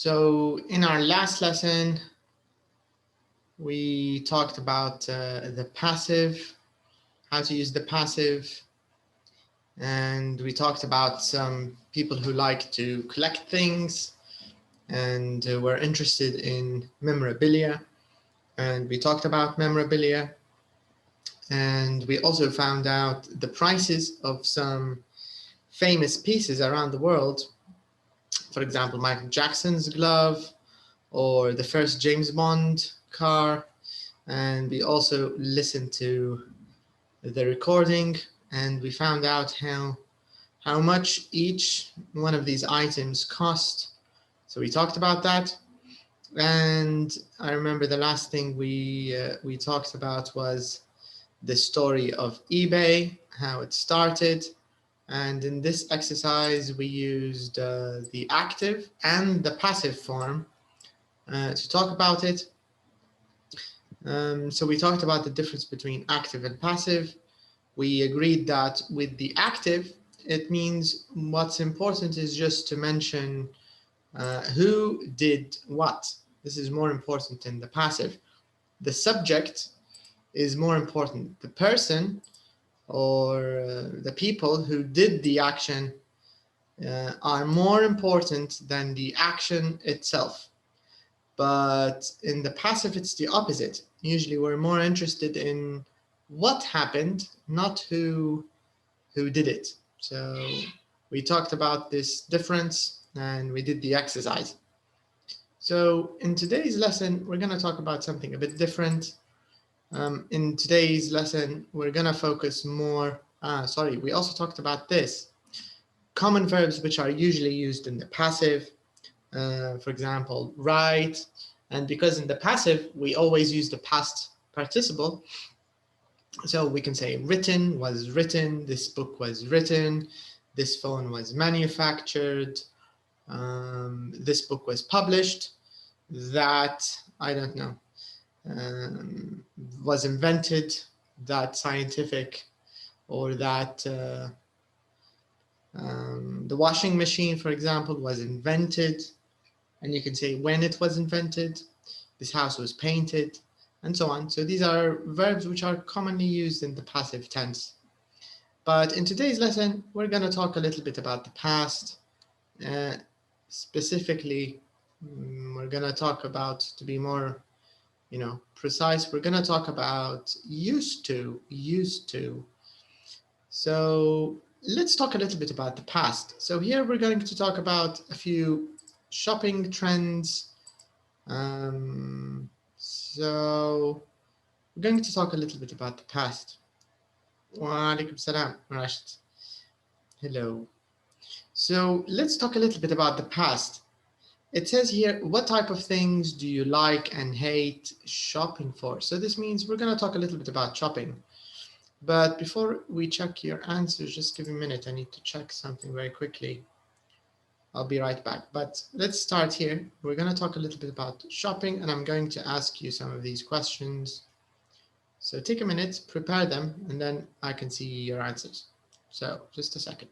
So in our last lesson, we talked about the passive, how to use the passive, and we talked about some people who like to collect things and were interested in memorabilia, and we talked about memorabilia, and we also found out the prices of some famous pieces around the world. For example, Michael Jackson's glove or the first James Bond car. And we also listened to the recording and we found out how much each one of these items cost. So we talked about that. And I remember the last thing we talked about was the story of eBay, how it started. And in this exercise, we used the active and the passive form to talk about it. So we talked about the difference between active and passive. We agreed that with the active, it means what's important is just to mention who did what. This is more important than the passive. The subject is more important. The person or the people who did the action are more important than the action itself. But in the passive, it's the opposite. Usually we're more interested in what happened, not who did it. So we talked about this difference and we did the exercise. So in today's lesson, we're going to talk about something a bit different. In today's lesson, we're going to focus more. We also talked about this. Common verbs which are usually used in the passive. For example, write. And because in the passive, we always use the past participle. So we can say written was written, this book was written, this phone was manufactured, this book was published, that, I don't know, was invented, that scientific, or that the washing machine, for example, was invented. And you can say when it was invented, this house was painted, and so on. So these are verbs which are commonly used in the passive tense. But in today's lesson, we're going to talk a little bit about the past. Specifically, we're going to talk about, to be more, precise, we're going to talk about used to. So let's talk a little bit about the past. So here we're going to talk about a few shopping trends. So we're going to talk a little bit about the past. Wa alaikum salam, Rashid. Hello. So let's talk a little bit about the past. It says here, what type of things do you like and hate shopping for? So this means we're going to talk a little bit about shopping. But before we check your answers, just give me a minute. I need to check something very quickly. I'll be right back. But let's start here. We're going to talk a little bit about shopping, and I'm going to ask you some of these questions. So take a minute, prepare them, and then I can see your answers. So just a second.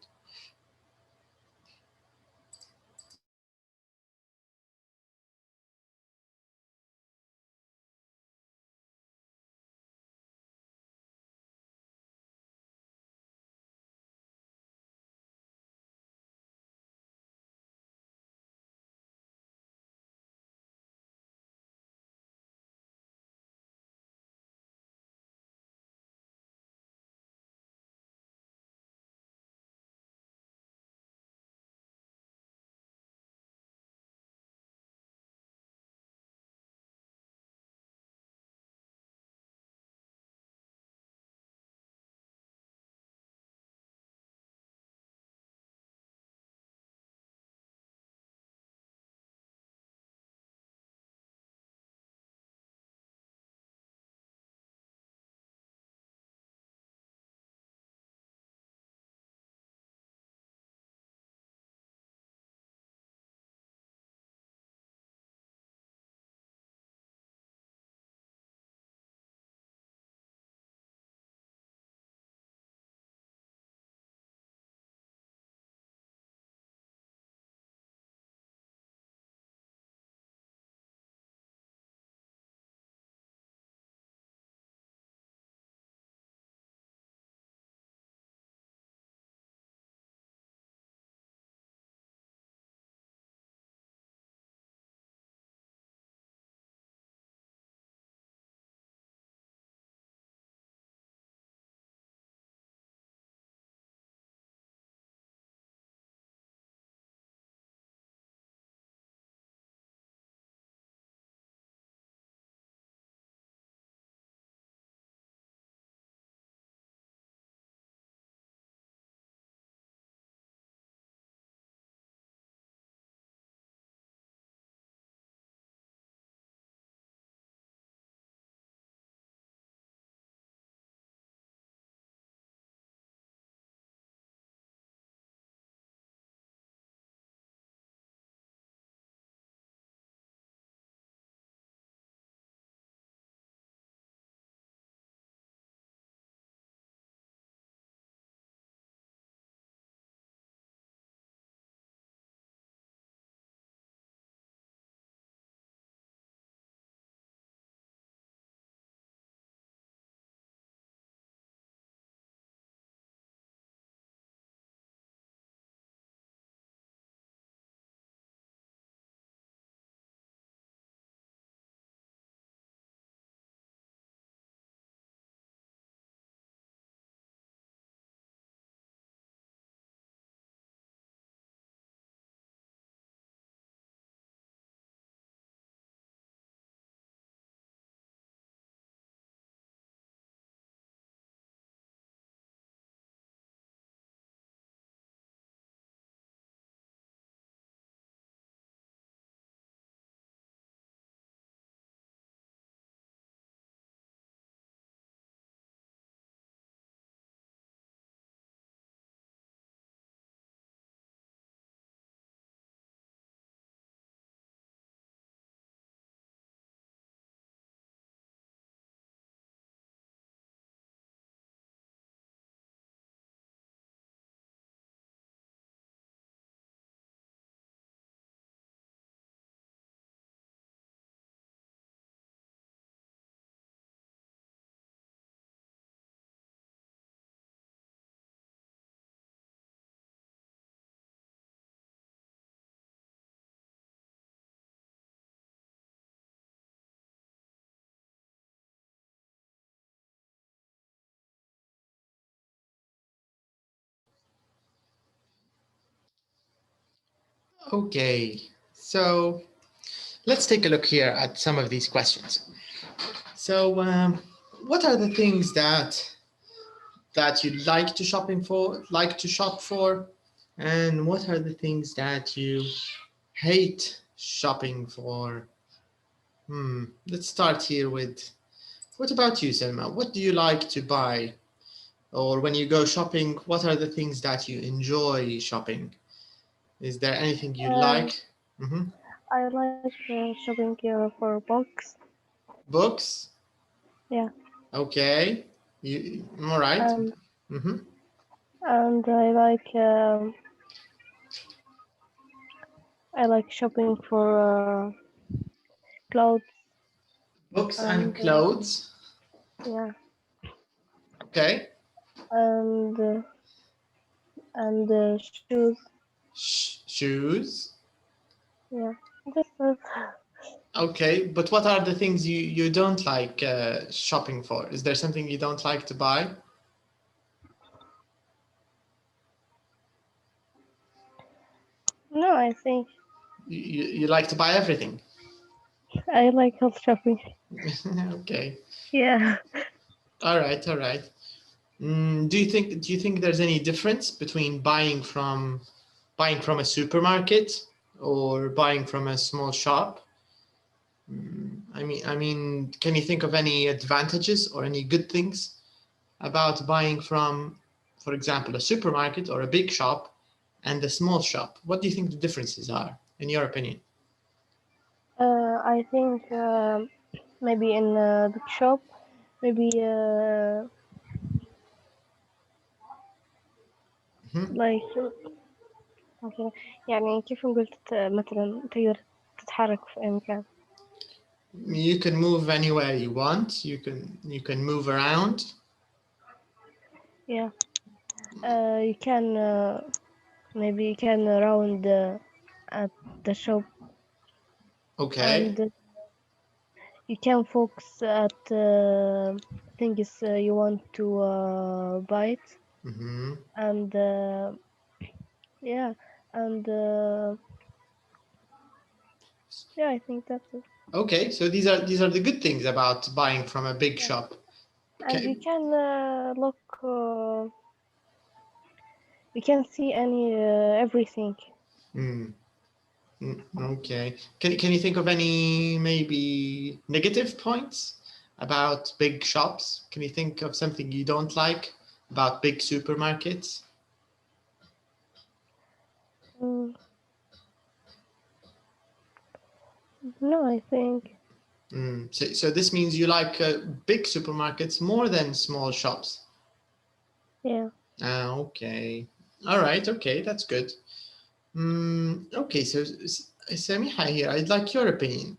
Okay, so let's take a look here at some of these questions. So what are the things that you like to shop for, and what are the things that you hate shopping for? Let's start here with, what about you, Selma? What do you like to buy? Or when you go shopping, what are the things that you enjoy shopping? Is there anything you like? I like shopping for books. Books? Yeah. Okay. All right. And I like shopping for clothes. Books and clothes. Yeah. Okay. And shoes. Shoes. Yeah. Just that. Okay, but what are the things you don't like shopping for? Is there something you don't like to buy? No, I think You like to buy everything. I like health shopping. Okay. Yeah. All right. All right. Do you think there's any difference between buying from a supermarket or buying from a small shop? I mean, can you think of any advantages or any good things about buying from, for example, a supermarket or a big shop and a small shop? What do you think the differences are, in your opinion? I think maybe in the shop, maybe like مثلا يعني كيف قلت مثلا تقدر تتحرك في أي مكان. You can move anywhere you want. You can move around. Yeah. You can maybe you can around at the shop. Okay. And you can focus at things you want to buy it. And yeah, and yeah, I think that's it. Okay, so these are the good things about buying from a big shop. And Okay. you can look. You can see everything. Okay. Can you think of any maybe negative points about big shops? Can you think of something you don't like about big supermarkets? No, I think. So this means you like big supermarkets more than small shops. Yeah. Okay. All right. Okay, that's good. Okay, so Samiha here, I'd like your opinion.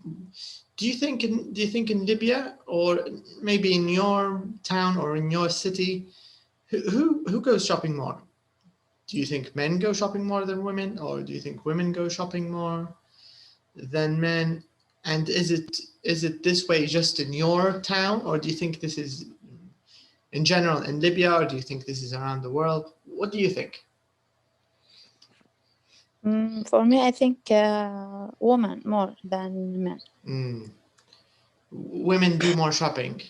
Do you think in Libya, or maybe in your town or in your city, who goes shopping more? Do you think men go shopping more than women, or do you think women go shopping more than men? And is it this way just in your town, or do you think this is in general in Libya, or do you think this is around the world? What do you think? For me, I think women more than men. Women do more shopping.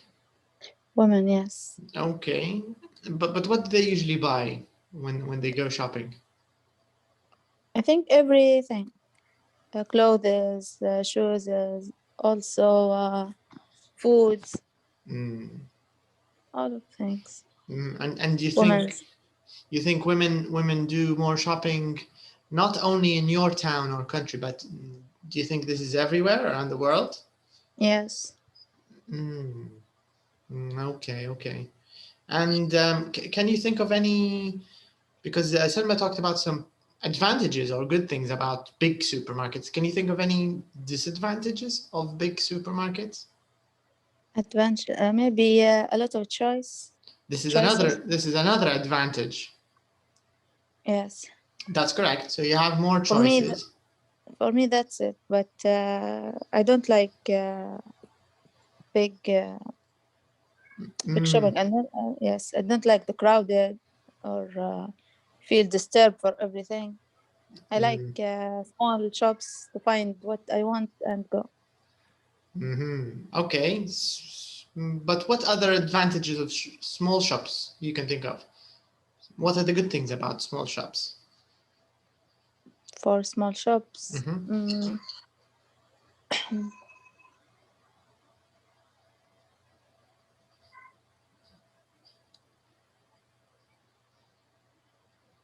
Women, yes. Okay, but what do they usually buy when they go shopping? I think everything, clothes, shoes, also foods, all of things. And do you think women do more shopping, not only in your town or country, but do you think this is everywhere around the world? Yes. Okay. And can you think of any, because Selma talked about some advantages or good things about big supermarkets. Can you think of any disadvantages of big supermarkets? Advantage, maybe a lot of choice. This is another advantage. Yes. That's correct. So you have more choices. For me, that's it. But I don't like big shopping. And yes, I don't like the crowded or feel disturbed for everything. I like small shops to find what I want and go. Okay. But what other advantages of small shops you can think of? What are the good things about small shops? For small shops,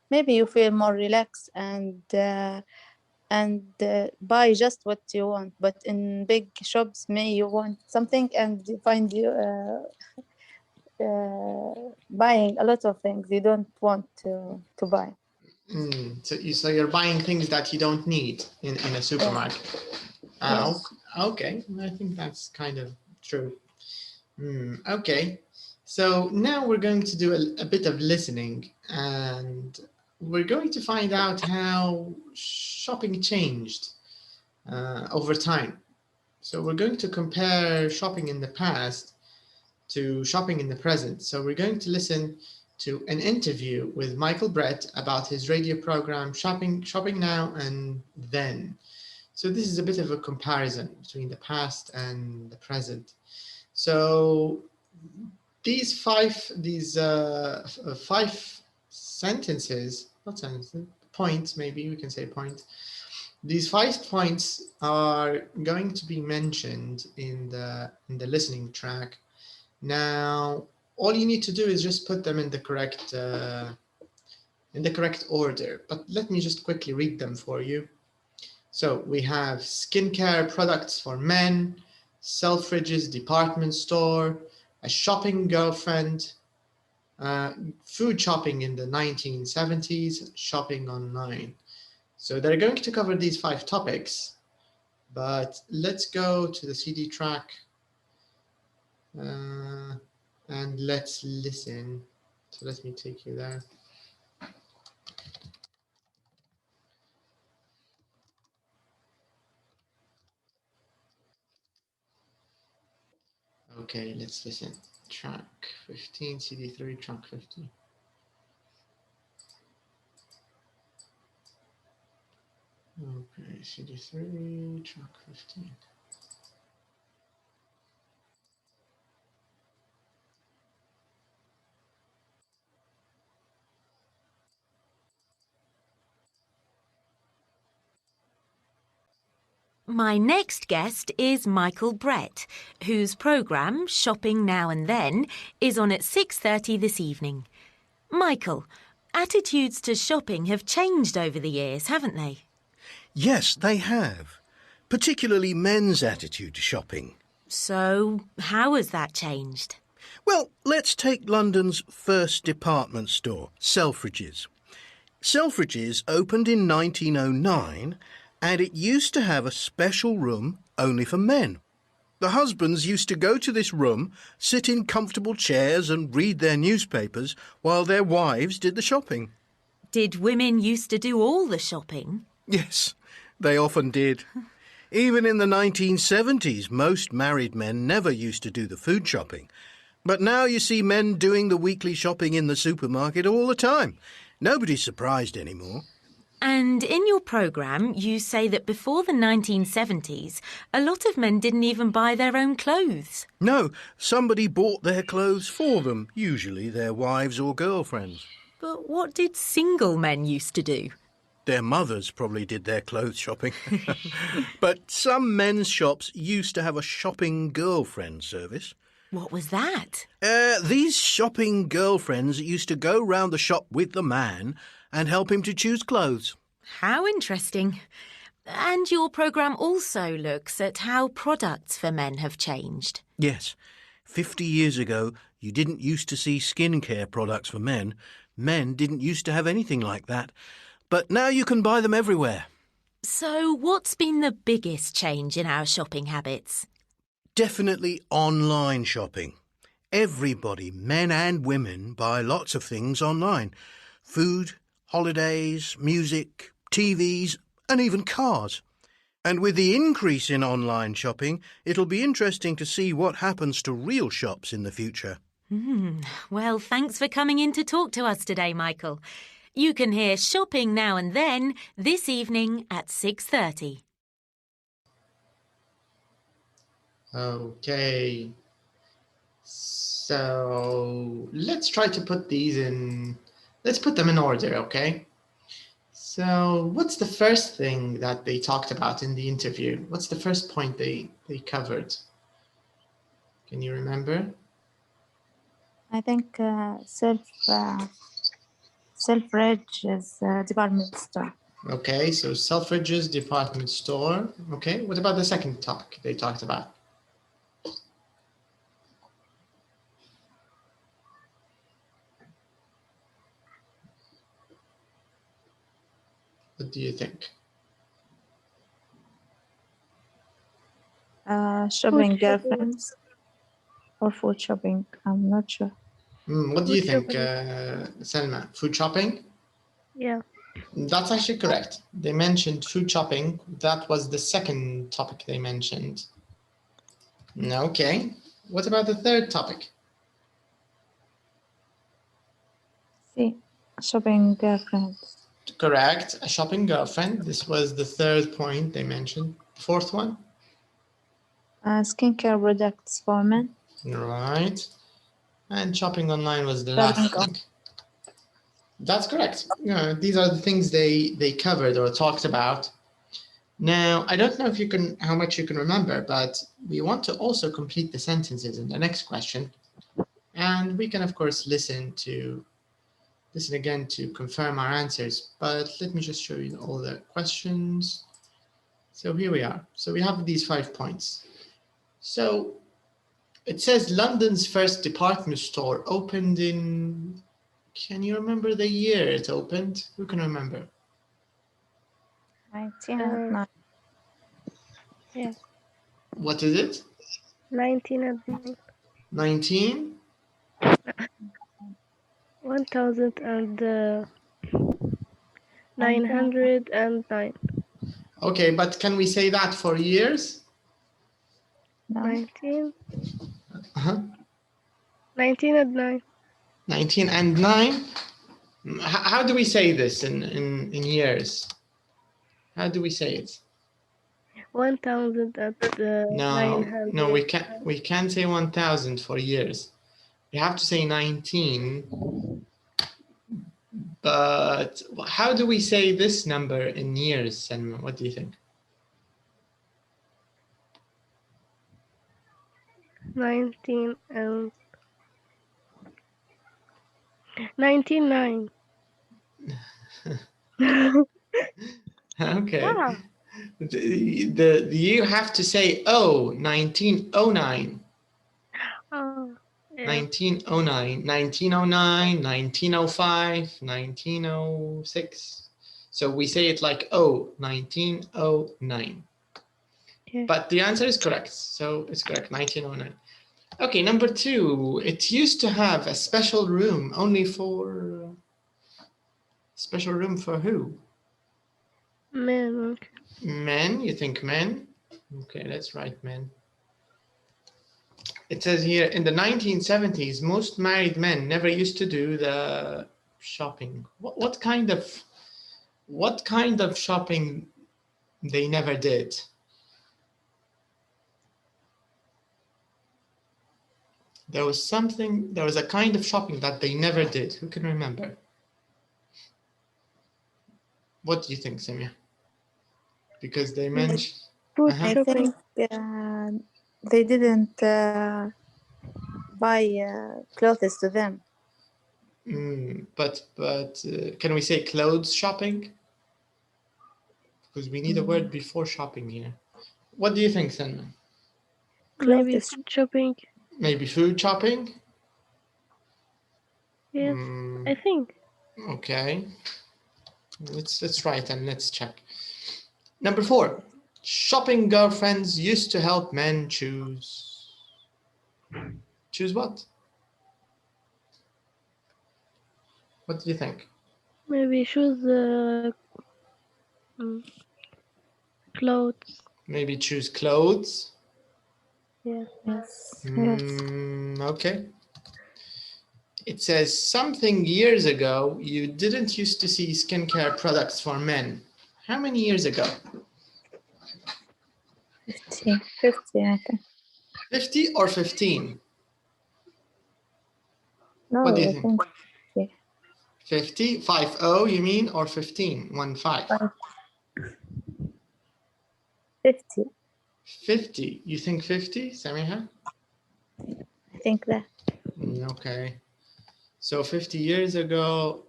maybe you feel more relaxed and buy just what you want. But in big shops, may you want something and you find you buying a lot of things you don't want to buy. So you're buying things that you don't need in a supermarket. Yes. Okay, I think that's kind of true. Okay, so now we're going to do a bit of listening, and we're going to find out how shopping changed over time. So we're going to compare shopping in the past to shopping in the present. So we're going to listen to an interview with Michael Brett about his radio program, Shopping Now and Then. So this is a bit of a comparison between the past and the present. So these five sentences, not sentences, points, maybe we can say point. These 5 points are going to be mentioned in the listening track. Now, all you need to do is just put them in the correct order. But let me just quickly read them for you. So we have skincare products for men, Selfridges department store, a shopping girlfriend, food shopping in the 1970s, shopping online. So they're going to cover these 5 topics, but let's go to the CD track and let's listen. So let me take you there. Okay, let's listen. Track 15, CD3, track 15. Okay, CD3, track 15. My next guest is Michael Brett, whose programme, Shopping Now and Then, is on at 6:30 this evening. Michael, attitudes to shopping have changed over the years, haven't they? Yes, they have. Particularly men's attitude to shopping. So, how has that changed? Well, let's take London's first department store, Selfridges. Selfridges opened in 1909 and it used to have a special room only for men. The husbands used to go to this room, sit in comfortable chairs and read their newspapers while their wives did the shopping. Did women used to do all the shopping? Yes, they often did. Even in the 1970s, most married men never used to do the food shopping. But now you see men doing the weekly shopping in the supermarket all the time. Nobody's surprised anymore. And in your programme, you say that before the 1970s, a lot of men didn't even buy their own clothes. No, somebody bought their clothes for them, usually their wives or girlfriends. But what did single men used to do? Their mothers probably did their clothes shopping. But some men's shops used to have a shopping girlfriend service. What was that? These shopping girlfriends used to go round the shop with the man and help him to choose clothes. How interesting. And your programme also looks at how products for men have changed. Yes. 50 years ago, you didn't used to see skincare products for men. Men didn't used to have anything like that. But now you can buy them everywhere. So what's been the biggest change in our shopping habits? Definitely online shopping. Everybody, men and women, buy lots of things online. Food, holidays, music, TVs, and even cars. And with the increase in online shopping, it'll be interesting to see what happens to real shops in the future. Well, thanks for coming in to talk to us today, Michael. You can hear Shopping Now and Then this evening at 6:30. Okay. So let's try to put these in, let's put them in order, okay? So what's the first thing that they talked about in the interview? What's the first point they covered? Can you remember? I think Selfridge is department store. Okay, so Selfridge's department store. Okay, what about the second topic they talked about? What do you think? Shopping girlfriends or food shopping. I'm not sure. What do you Food think, shopping. Selma? Food shopping? Yeah. That's actually correct. They mentioned food shopping. That was the second topic they mentioned. Okay. What about the third topic? See, shopping girlfriends. Correct. A shopping girlfriend. This was the third point they mentioned. Fourth one? Skincare products for men. Right. And shopping online was the last thing. That's correct. These are the things they covered or talked about. Now, I don't know if you can, how much you can remember, but we want to also complete the sentences in the next question. And we can, of course, listen again to confirm our answers. But let me just show you all the questions. So here we are. So we have these 5 points. So it says London's first department store opened in, can you remember the year it opened? Who can remember? 1909. Yeah. What is it? 1909. 19? 1909. Okay, but can we say that for years? No. 19. Uh-huh. 1909. 1909? How do we say this in years? How do we say it? 1000 and No, 900. no, we can't say 1000 for years. We have to say 19. But how do we say this number in years, Selma? What do you think? 19 and 99. Okay. Ah. You have to say 1909. Oh, yeah. 1909, 1909, 1905, 1906. So we say it like 1909. Okay. But the answer is correct. So it's correct, 1909. Okay, number 2. It used to have a special room only for... Special room for who? Men. Okay. Men? You think men? Okay, let's write men. It says here, in the 1970s, most married men never used to do the shopping. What kind of shopping they never did? There was a kind of shopping that they never did. Who can remember? What do you think, Samia? Because they mentioned... Food I shopping. think they didn't buy clothes to them. But can we say clothes shopping? Because we need a word before shopping here. What do you think, Selma? Maybe Clothes. food shopping. Maybe food shopping? Yes, I think. Okay. Let's write and let's check. Number 4. Shopping girlfriends used to help men choose. Choose what? What do you think? Maybe choose clothes. Maybe choose clothes. Yeah. Yes. Okay. It says something years ago you didn't used to see skincare products for men. How many years ago? 50, I think. 50 or 15? No, What do you I think? think 50? 50 you mean, or 15? 15. 50. 50. You think 50, Samiha? I think that. Okay. So 50 years ago,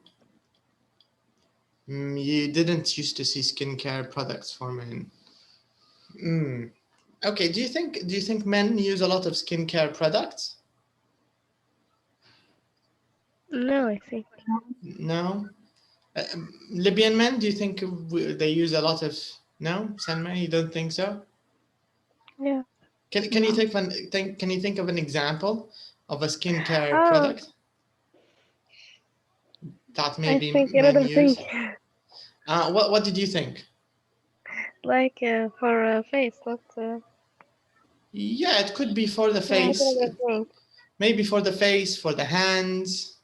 you didn't used to see skincare products for men. Okay. Do you think men use a lot of skincare products? No, I think. No. Libyan men, do you think they use a lot of? No, Salma, you don't think so? Yeah. Can you think of an example of a skincare Oh, product that I maybe think men another thing, use? What did you think? like for face, not. Yeah, it could be for the Yeah, I face, think another thing. maybe for the face, for the hands.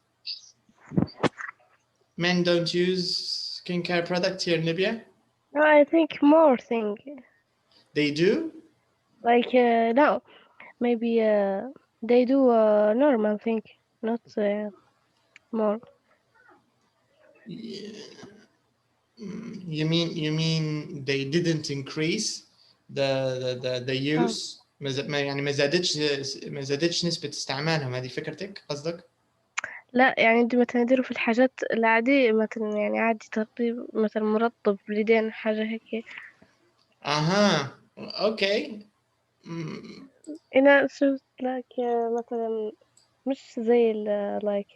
Men don't use skincare products here in Libya. No, I think more thing. They do. Like no, maybe they do normal thing, not more. Yeah. You mean they didn't increase the use يعني ما زادتش نسبة استعمالهم، هذه فكرتك قصدك؟ لا يعني دي مثلا يديروا في الحاجات العادية، مثلا يعني عادي ترطيب مثلا مرطب اليدين حاجة هيك. اها اوكي. أنا شفت like مثلا مش زي like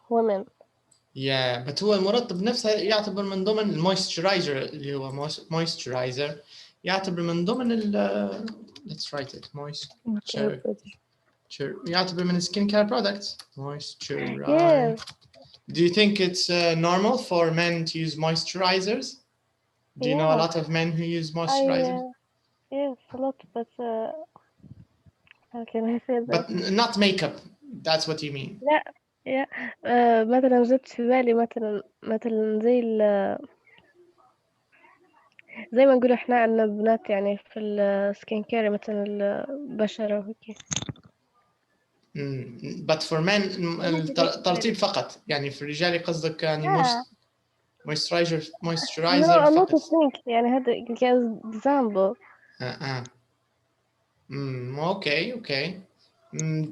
women. Yeah, but هو المرطب نفسه يعتبر من ضمن المويسترايزر اللي هو مويسترايزر، يعتبر من ضمن ال let's write it moisture يعتبر من skin care products. Moisturize. Yeah. Do you think it's normal for men to use moisturizers? Do you know a Yeah. lot of men who use moisturizers? Yes, a lot, but how can I say that? But not makeup. That's what you mean. لا يا مثلا جت في بالي مثلا زي ما نقول احنا عندنا بنات يعني في السكين كير مثلا البشرة وهيك. But for men الترطيب فقط، يعني في الرجال قصدك يعني moisturizer No, a lot فقط. of things يعني هذا كان example. Okay.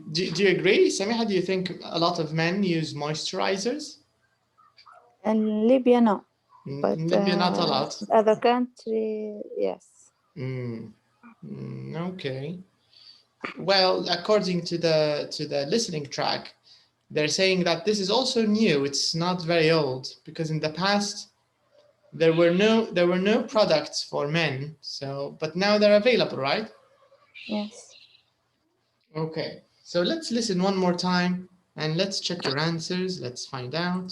Do you agree, Samiha? Do you think a lot of men use moisturizers? In Libya, no. But In Libya, not a lot. Other country, yes. Okay. Well, according to the listening track, they're saying that this is also new. It's not very old, because in the past there were no products for men. So, but now they're available, right? Yes. Okay. So let's listen one more time and let's check your answers. Let's find out.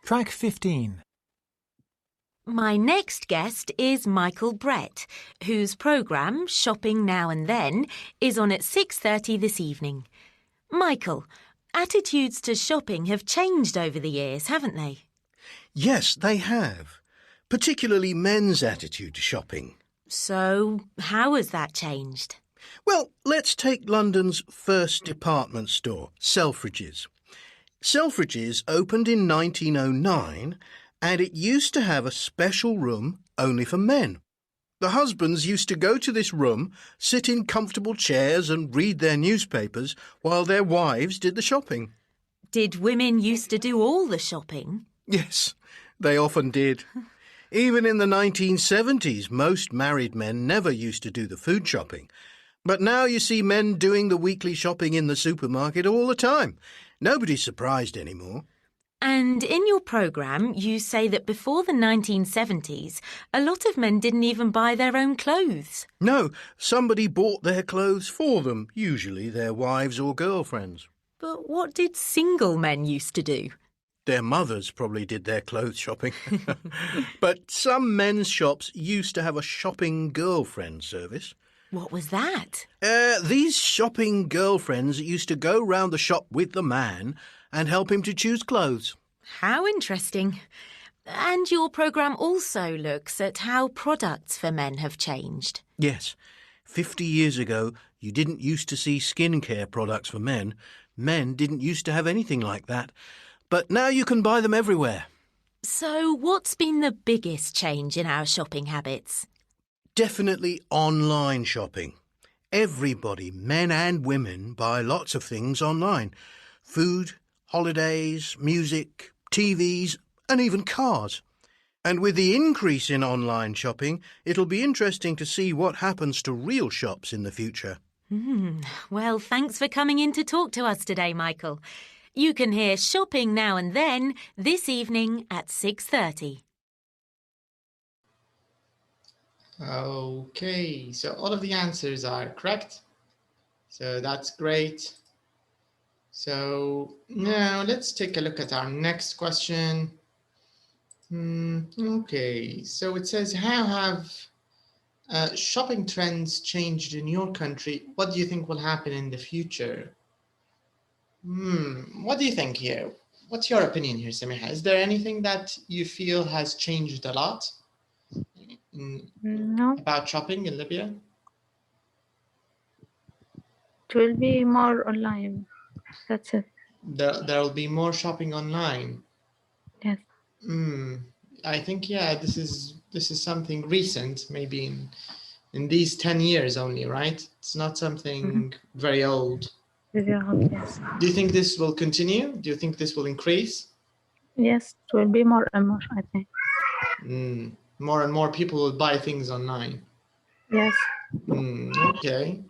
Track 15. My next guest is Michael Brett, whose programme, Shopping Now and Then, is on at 6:30 this evening. Michael, attitudes to shopping have changed over the years, haven't they? Yes, they have. Particularly men's attitude to shopping. So, how has that changed? Well, let's take London's first department store, Selfridges. Selfridges opened in 1909, and it used to have a special room only for men. The husbands used to go to this room, sit in comfortable chairs and read their newspapers while their wives did the shopping. Did women used to do all the shopping? Yes, they often did. Even in the 1970s, most married men never used to do the food shopping. But now you see men doing the weekly shopping in the supermarket all the time. Nobody's surprised anymore. And in your programme, you say that before the 1970s, a lot of men didn't even buy their own clothes. No, somebody bought their clothes for them, usually their wives or girlfriends. But what did single men used to do? Their mothers probably did their clothes shopping. But some men's shops used to have a shopping girlfriend service. What was that? These shopping girlfriends used to go round the shop with the man and help him to choose clothes. How interesting. And your programme also looks at how products for men have changed. Yes, 50 years ago, you didn't used to see skincare products for men. Men didn't used to have anything like that. But now you can buy them everywhere. So what's been the biggest change in our shopping habits? Definitely online shopping. Everybody, men and women, buy lots of things online. Food, holidays, music, TVs, and even cars. And with the increase in online shopping, it'll be interesting to see what happens to real shops in the future. Well, thanks for coming in to talk to us today, Michael. You can hear Shopping Now and Then this evening at 6:30. Okay, so all of the answers are correct. So that's great. So now let's take a look at our next question. Okay, so it says, how have shopping trends changed in your country? What do you think will happen in the future? What do you think here? What's your opinion here, Samiha? Is there anything that you feel has changed a lot No, about shopping in Libya? it will be more online. That's it. There will be more shopping online. Yes. I think, yeah, this is something recent, maybe in these 10 years only, right? It's not something very old. Yes. Do you think this will continue? Do you think this will increase? Yes, it will be more and more, I think. More and more people will buy things online. Yes. Okay.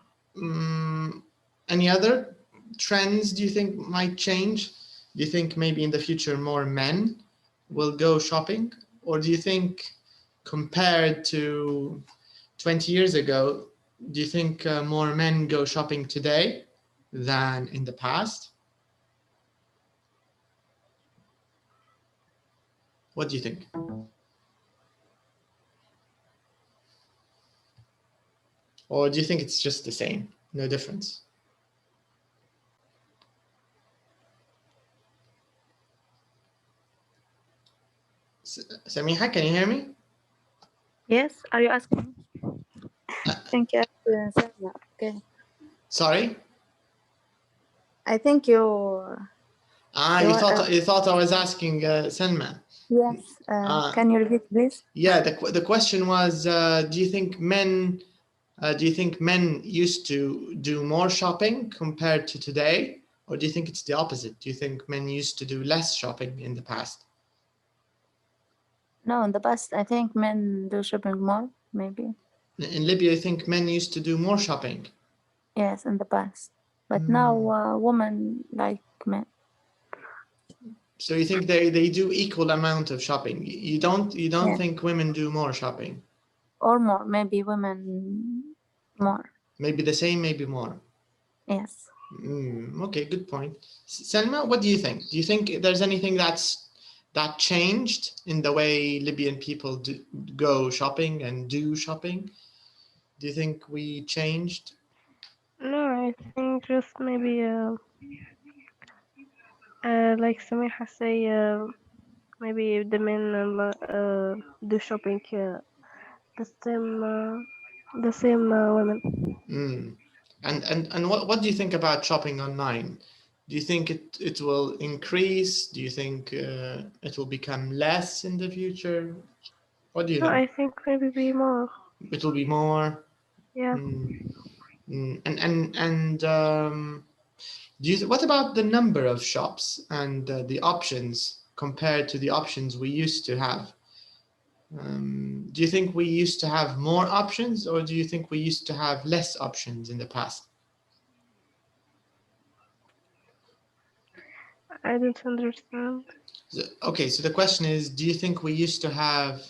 Any other trends do you think might change? Do you think maybe in the future more men will go shopping? Or do you think compared to 20 years ago, do you think more men go shopping today than in the past? What do you think? Or do you think it's just the same? No difference? Samiha, can you hear me? Yes, are you asking? Thank you, Selma. Okay. Sorry? I think you. You thought I was asking Selma. Yes. Can you repeat, please? Yeah, the question was, do you think men used to do more shopping compared to today, or do you think it's the opposite? Do you think men used to do less shopping in the past? No, in the past, I think men do shopping more, maybe. In Libya, you think men used to do more shopping? Yes, in the past. But now, women like men. So you think they do equal amount of shopping? You don't think women do more shopping? Or more, maybe women more. Maybe the same, maybe more. Yes. Okay, good point. Selma, what do you think? Do you think there's anything that changed in the way Libyan people go shopping and do shopping? Do you think we changed? No, I think just maybe like Samiha say, maybe the men do shopping the same women. And what do you think about shopping online? Do you think it will increase? Do you think it will become less in the future? What do you No, think? I think maybe be more. It will be more. Yeah. What about the number of shops and the options compared to the options we used to have? Do you think we used to have more options, or do you think we used to have less options in the past? I don't understand. Okay, so the question is, do you think we used to have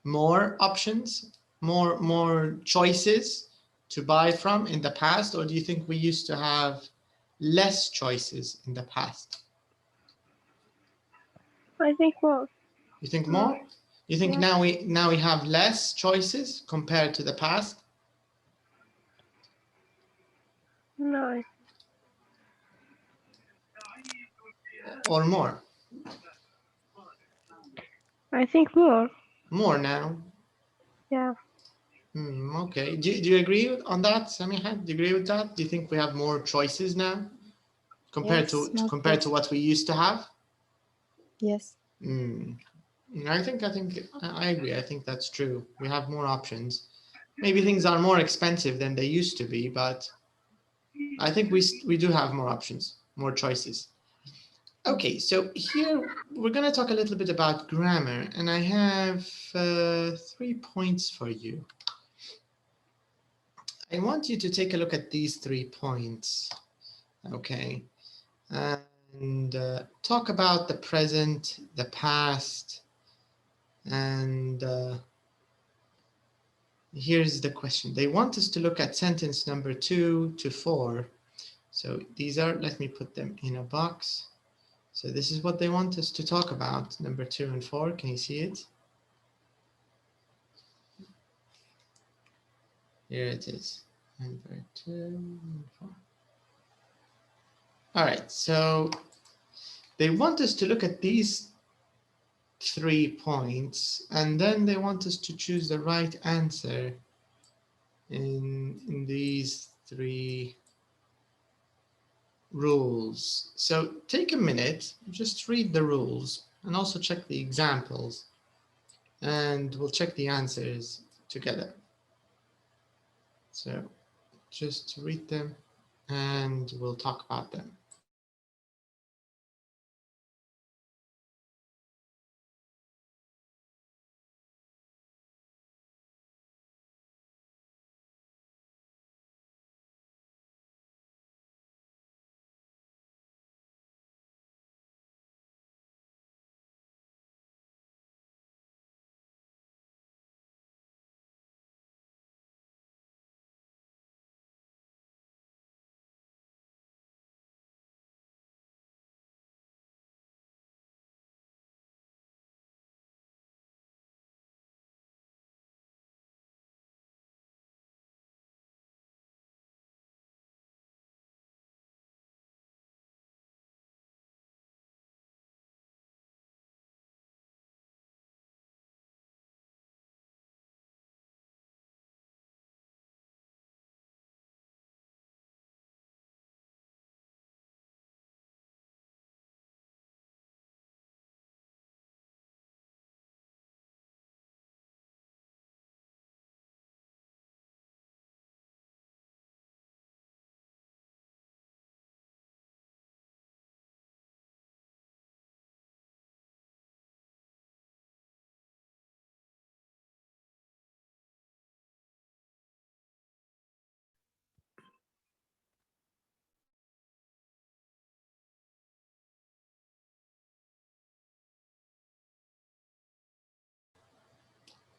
more options, more choices to buy from in the past, or do you think we used to have less choices in the past? I think more. You think more? You think Yeah. now we have less choices compared to the past? No, Or more? I think more. More now. Yeah. Okay. Do you agree on that, Samiha? Do you agree with that? Do you think we have more choices now compared Yes, to what we used to have? Yes. I think I agree. I think that's true. We have more options. Maybe things are more expensive than they used to be, but I think we do have more options, more choices. Okay, so here we're going to talk a little bit about grammar, and I have 3 points for you. I want you to take a look at these 3 points, okay, and talk about the present, the past, and here's the question. They want us to look at sentence number 2 to 4. So these are, let me put them in a box. So this is what they want us to talk about, number 2 and 4. Can you see it? Here it is, number 2 and 4. All right, so they want us to look at these 3 points, and then they want us to choose the right answer in these 3 rules. So take a minute, just read the rules, and also check the examples, and we'll check the answers together. So just read them, and we'll talk about them.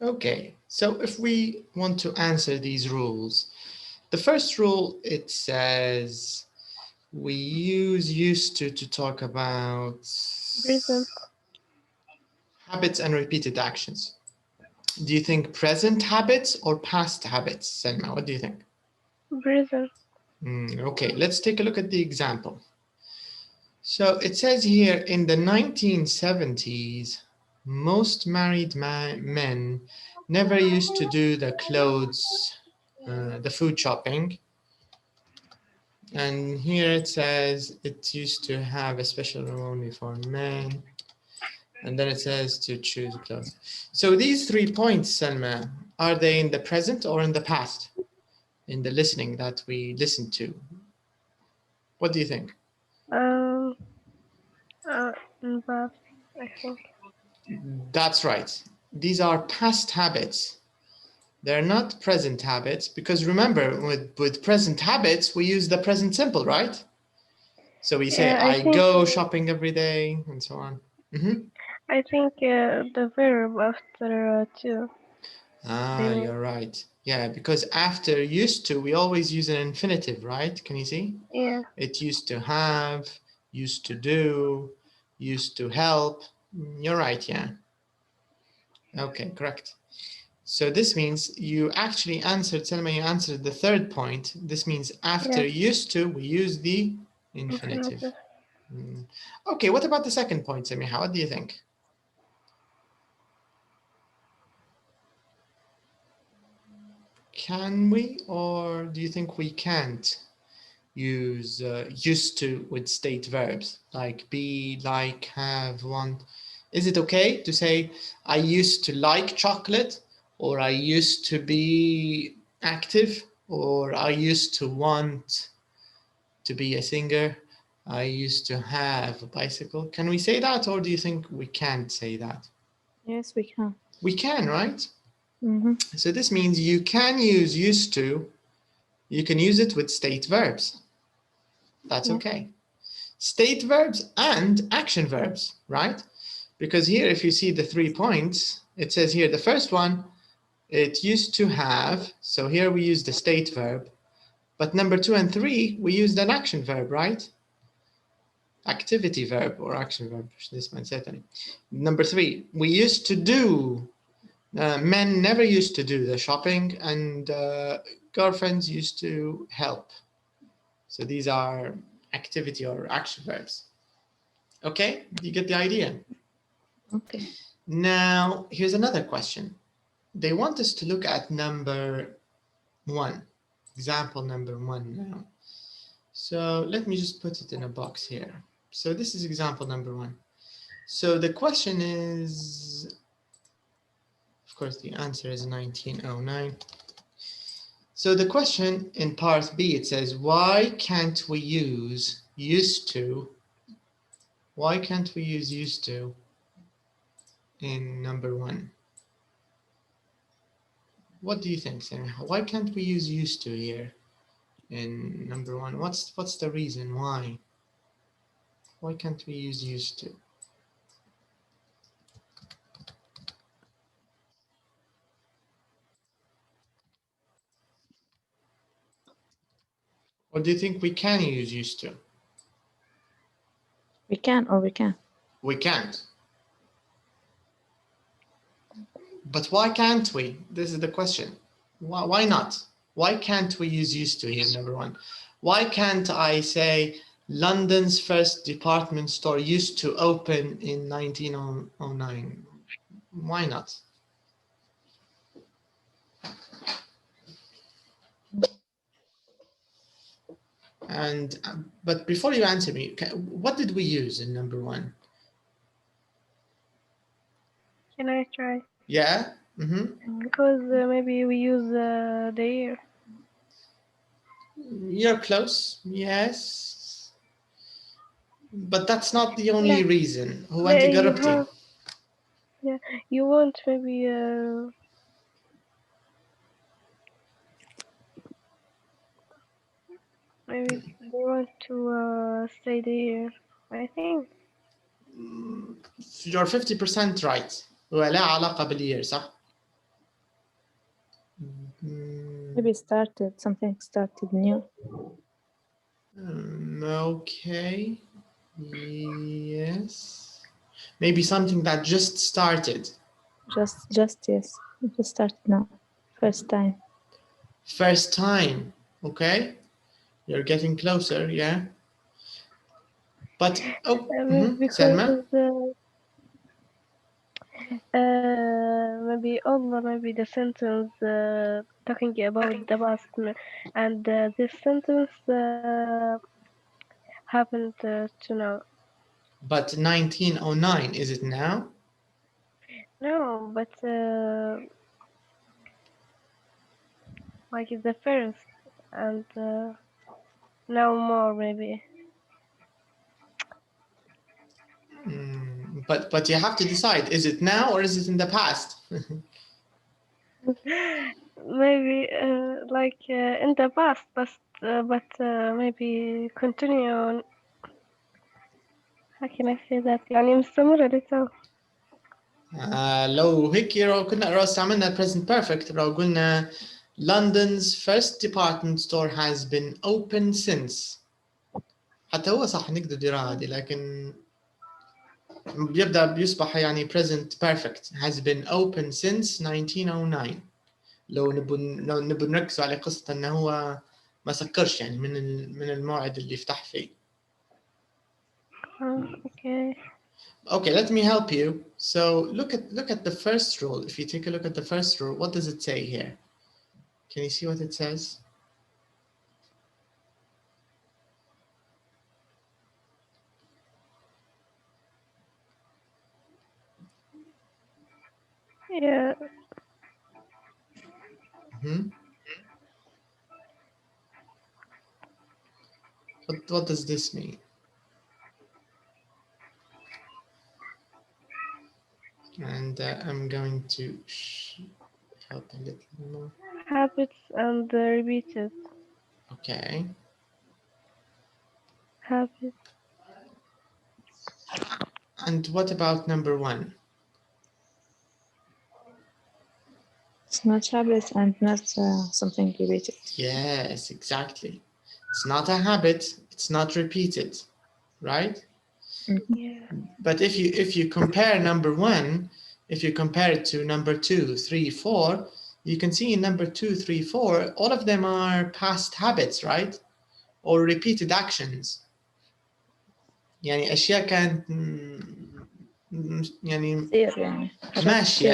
Okay, so if we want to answer these rules, the first rule, it says we use used to talk about Present. habits and repeated actions. Do you think present habits or past habits, Selma? What do you think? Present. Okay, let's take a look at the example. So it says here, in the 1970s, most married men never used to do the clothes, the food shopping. And here it says it used to have a special room only for men. And then it says to choose clothes. So these 3 points, Selma, are they in the present or in the past? In the listening that we listened to? What do you think? But I think. That's right. These are past habits. They're not present habits, because remember, with present habits, we use the present simple, right? So we say, Yeah, I go shopping every day, and so on. I think the verb after to. You're right. Yeah, because after used to, we always use an infinitive, right? Can you see? Yeah. It used to have, used to do, used to help. You're right, yeah. Okay, correct. So this means you actually answered, Selma, you answered the third point. This means after used to, we use the infinitive. Okay, what about the second point, Samiha? What do you think? Can we, or do you think we can't use used to with state verbs like be, like, have, want? Is it okay to say I used to like chocolate, or I used to be active, or I used to want to be a singer, I used to have a bicycle? Can we say that, or do you think we can't say that? Yes, we can. We can, right? Mm-hmm. So this means you can use used to, you can use it with state verbs. That's okay. State verbs and action verbs, right? Because here, if you see the 3 points, it says here, the first one, it used to have, so here we use the state verb, but number 2 and 3, we used an action verb, right? Activity verb or action verb, this man certainly. Number 3, we used to do, men never used to do the shopping, and girlfriends used to help. So these are activity or action verbs. Okay, you get the idea? Okay. Now, here's another question. They want us to look at number 1, example number 1 now. So let me just put it in a box here. So this is example number 1. So the question is, of course, the answer is 1909. So the question in part B, it says, why can't we use used to? Why can't we use used to in number 1? What do you think, Sarah? Why can't we use used to here in number 1? What's the reason why? Why can't we use used to? Or do you think we can use used to? We can or we can. We can't. But why can't we? This is the question. Why not? Why can't we use used to here, number 1? Why can't I say London's first department store used to open in 1909? Why not? And but before you answer me, what did we use in number 1? Can I try? Yeah. Because maybe we use the year. You're close. Yes. But that's not the only reason. هو أنت قربتي. Yeah, you want maybe maybe they want to stay there, I think. You're 50% right. ولا علاقة بالyear صح؟ Maybe something started new. Okay. Yes. Maybe something that just started. Just yes. It just started now. First time. First time. Okay. You're getting closer, yeah. But Because Selma? maybe the sentence talking about the past, and this sentence happened to now. But 1909, is it now? No, but like it's the first, and now more maybe. But you have to decide, is it now or is it in the past? Maybe like in the past, but maybe continue. How can I say that? يعني مستمرة لسه. لو هيك لو استعملنا present perfect لو قلنا London's first department store has been open since. حتى هو صح نقدر نديرها هذه، لكن بيصبح يعني present perfect has been open since 1909. لو نبغى نركز على قصة انه هو ما سكرش يعني من الموعد اللي يفتح فيه. Okay. Okay, let me help you. So look at the first rule. If you take a look at the first rule, what does it say here? Can you see what it says? Yeah. What does this mean? And I'm going to help a little more. Habits and repeated. Okay. Habits. And what about number 1? It's not habit and not something repeated. Yes, exactly. It's not a habit. It's not repeated, right? Yeah. But if you compare number 1, if you compare it to number 2, 3, 4, you can see in number 2, 3, 4, all of them are past habits, right? Or repeated actions. يعني أشياء كانت يعني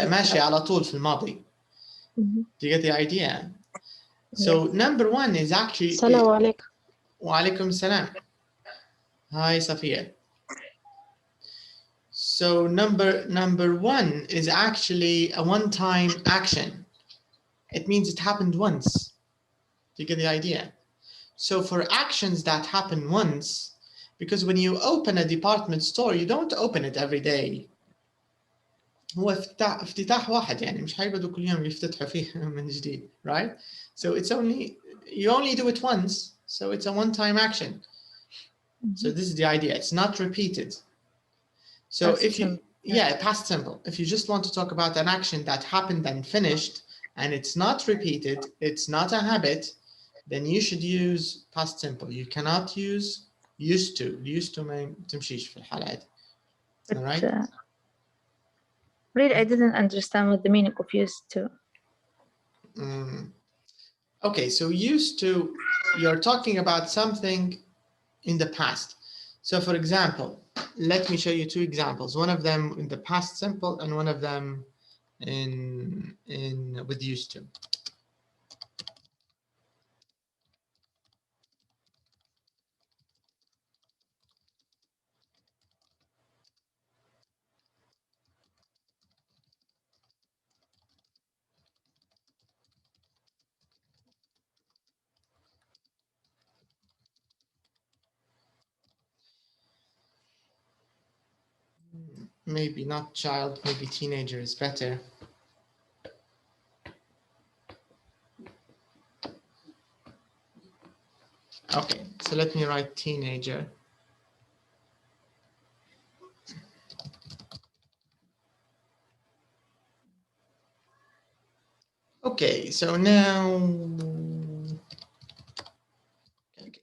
ماشية على طول في الماضي. Do you get the idea? So number 1 is actually. السلام عليكم. وعليكم السلام. Hi, Safia. So number 1 is actually a one-time action. It means it happened once. Do you get the idea? So for actions that happen once, because when you open a department store, you don't open it every day. هو افتتاح واحد يعني مش حيقعدوا كل يوم يفتتحوا فيه من جديد, right? So you only do it once, so it's a one-time action. So this is the idea. It's not repeated. So past simple. If you just want to talk about an action that happened and finished, and it's not repeated, it's not a habit, then you should use past simple. You cannot use used to. Used to ما تمشيش في الحالة دي. All right? Really, I didn't understand what the meaning of used to. Okay, so used to, you're talking about something in the past. So for example, let me show you 2 examples. One of them in the past simple and one of them with used to. Maybe not child, maybe teenager is better. Okay, so let me write teenager. Okay, so now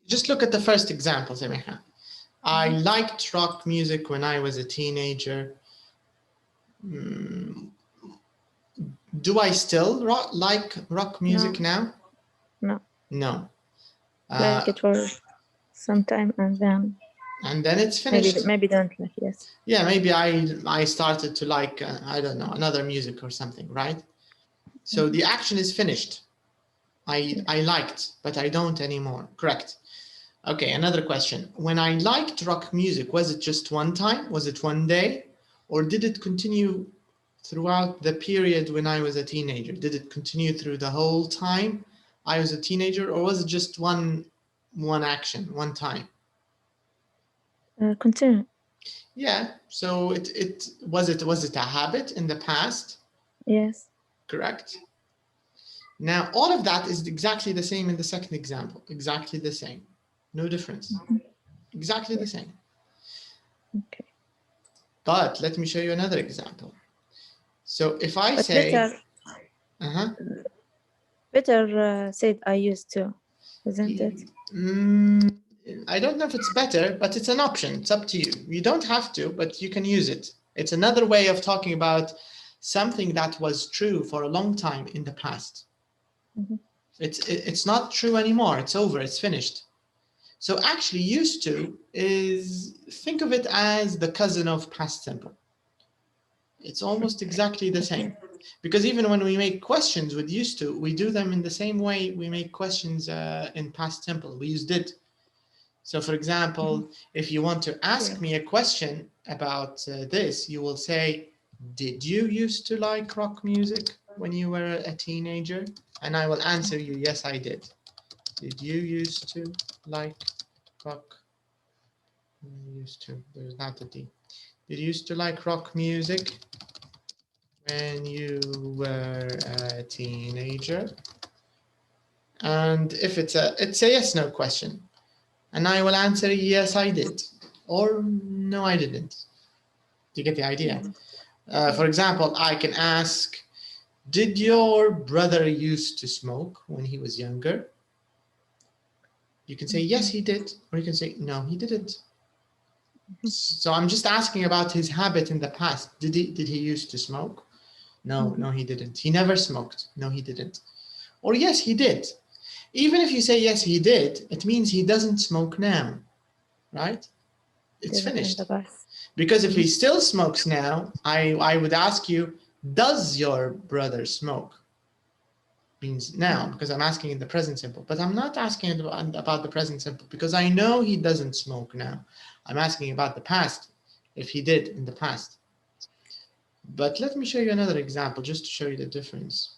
just look at the first example, Samiha. I liked rock music when I was a teenager. Do I still like rock music now? No. No. Like it for some time and then it's finished. Maybe don't like, yes. Yeah, maybe I started to like, I don't know, another music or something, right? So the action is finished. I liked, but I don't anymore. Correct. Okay, another question. When I liked rock music, was it just one time? Was it one day? Or did it continue throughout the period when I was a teenager? Did it continue through the whole time I was a teenager? Or was it just one action, one time? Continue. Yeah, so was it a habit in the past? Yes. Correct. Now, all of that is exactly the same in the second example. Exactly the same. No difference. Exactly the same. Okay. But let me show you another example. So if I say... Better said I used to, isn't it? I don't know if it's better, but it's an option. It's up to you. You don't have to, but you can use it. It's another way of talking about something that was true for a long time in the past. Mhm. It's not true anymore. It's over. It's finished. So actually, used to is, think of it as the cousin of past simple. It's almost exactly the same. Because even when we make questions with used to, we do them in the same way we make questions in past simple. We use did. So for example, if you want to ask me a question about this, you will say, did you used to like rock music when you were a teenager? And I will answer you, yes, I did. Did you used to like rock? Used to, there's not a D. Did you used to like rock music when you were a teenager? And if it's a yes/no question, and I will answer yes, I did, or no, I didn't. Do you get the idea? For example, I can ask, did your brother used to smoke when he was younger? You can say yes, he did, or you can say no, he didn't. So I'm just asking about his habit in the past. Did he used to smoke? No, no, he didn't. He never smoked. No, he didn't. Or yes, he did. Even if you say yes, he did, it means he doesn't smoke now, right? It's finished. Because if he still smokes now, I would ask you, does your brother smoke? Means now, because I'm asking in the present simple, but I'm not asking about the present simple because I know he doesn't smoke now. I'm asking about the past, if he did in the past. But let me show you another example just to show you the difference.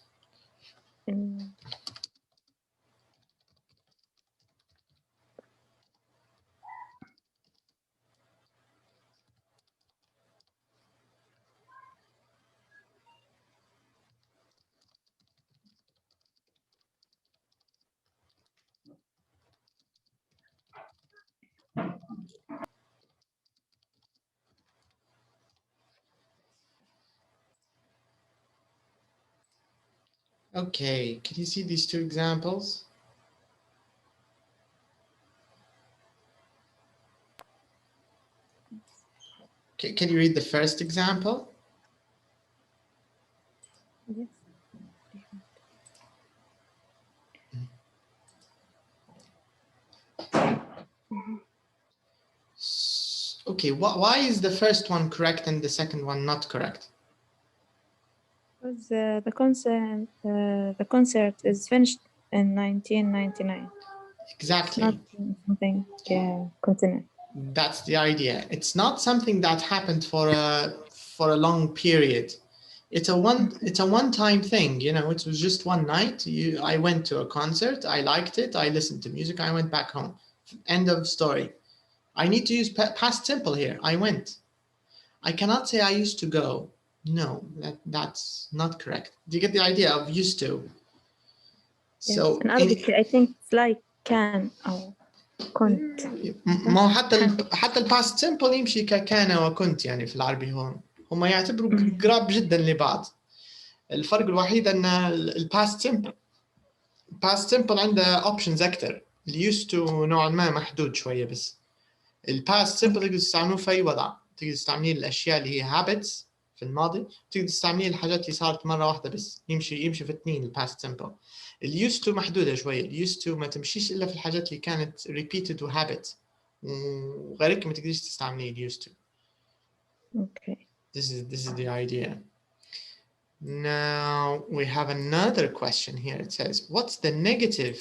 Okay, can you see these two examples? Okay, can you read the first example? Yes. Okay, why is the first one correct and the second one not correct? Because the concert is finished in 1999. Exactly. Not something continued. That's the idea. It's not something that happened for a long period. It's a one-time thing, you know. It was just one night. I went to a concert, I liked it, I listened to music, I went back home. End of story. I need to use past simple here. I went. I cannot say I used to go. No, that's not correct. Do you get the idea of used to? Yes. So in Arabic I think it's like كان أو كنت. ما هو حتى الباست سمبل يمشي ككان وكنت يعني في العربي هون هم يعتبروا قراب جدا لبعض. الفرق الوحيد ان الباست سمبل عنده اوبشنز اكثر. used to نوعا ما محدود شويه بس. الباست سمبل تقدر تستعملوه في اي وضع. تقدر تستعمليه الاشياء اللي هي habits في الماضي، تقدر تستعمليه الحاجات اللي صارت مره واحده بس. يمشي في اثنين الباست سمبل. used to محدوده شويه. used to ما تمشيش الا في الحاجات اللي كانت repeated و habit، وغيرك ما تقدريش تستعمليه used to. Okay. This is the idea. Now we have another question here. It says, what's the negative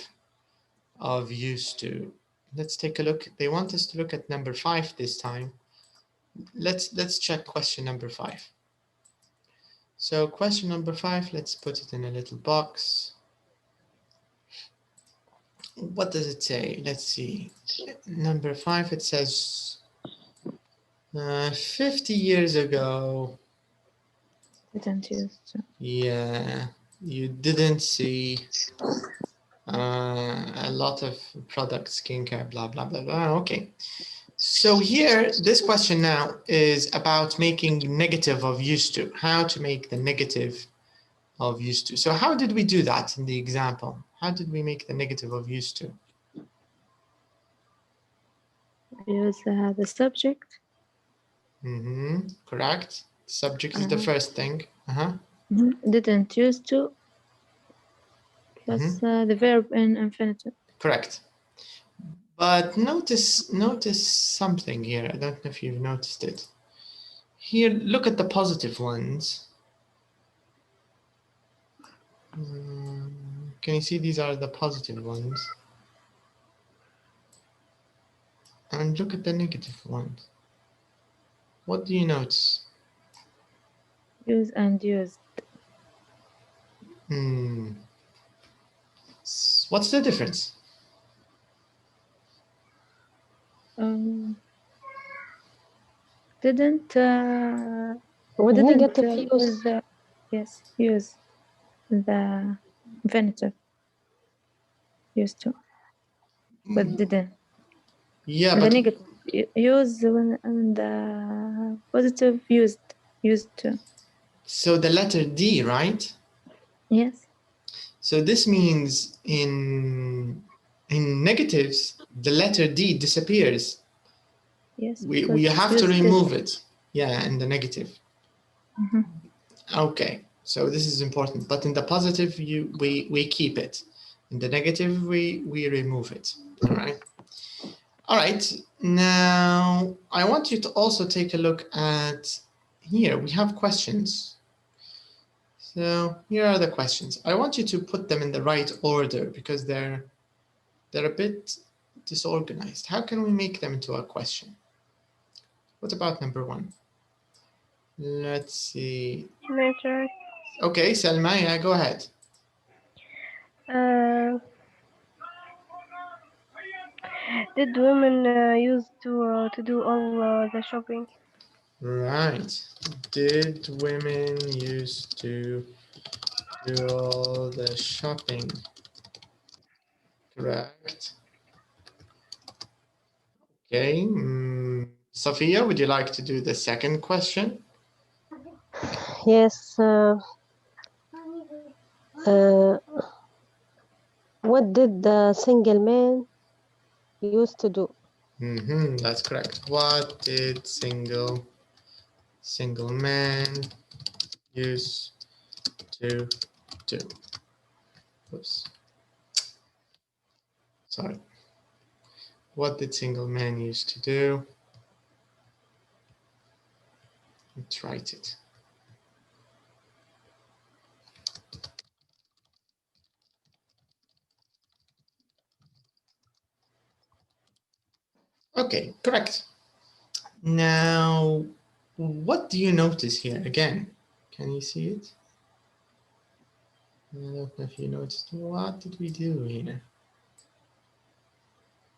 of used to? Let's take a look. They want us to look at number 5 this time. Let's check question number 5. So question number 5, let's put it in a little box. What does it say? Let's see. Number 5, it says 50 years ago. Didn't use to. Yeah, you didn't see a lot of products, skincare, blah, blah, blah, blah. Okay. So here, this question now is about making negative of used to. How to make the negative of used to. So how did we do that in the example? How did we make the negative of used to? use the subject. Correct. Subject is the first thing. Didn't used to plus the verb in infinitive. Correct. But notice something here. I don't know if you've noticed it. Here, look at the positive ones. Can you see these are the positive ones? And look at the negative ones. What do you notice? Use and used. What's the difference? Didn't we didn't negative use. Use the infinitive used to, but didn't. Yeah, The but negative use when and the positive used to. so the letter D, right? Yes. So this means in negatives, the letter D disappears. Yes. We have to remove it. Yeah, in the negative. Okay, so this is important. But in the positive, we keep it. In the negative, we remove it. All right. All right. Now I want you to also take a look at here. We have questions. So here are the questions. I want you to put them in the right order because they're a bit disorganized. How can we make them into a question? What about number 1? Let's see. Nature. Okay, Selma, yeah, go ahead. Did women used to do all the shopping? Right. Did women used to do all the shopping? Correct. Okay. Sophia, would you like to do the second question? Yes. What did the single man used to do? That's correct. What did single man used to do? Oops. Sorry. What did single man used to do? Let's write it. Okay, correct. Now, what do you notice here again? Can you see it? I don't know if you noticed. What did we do here?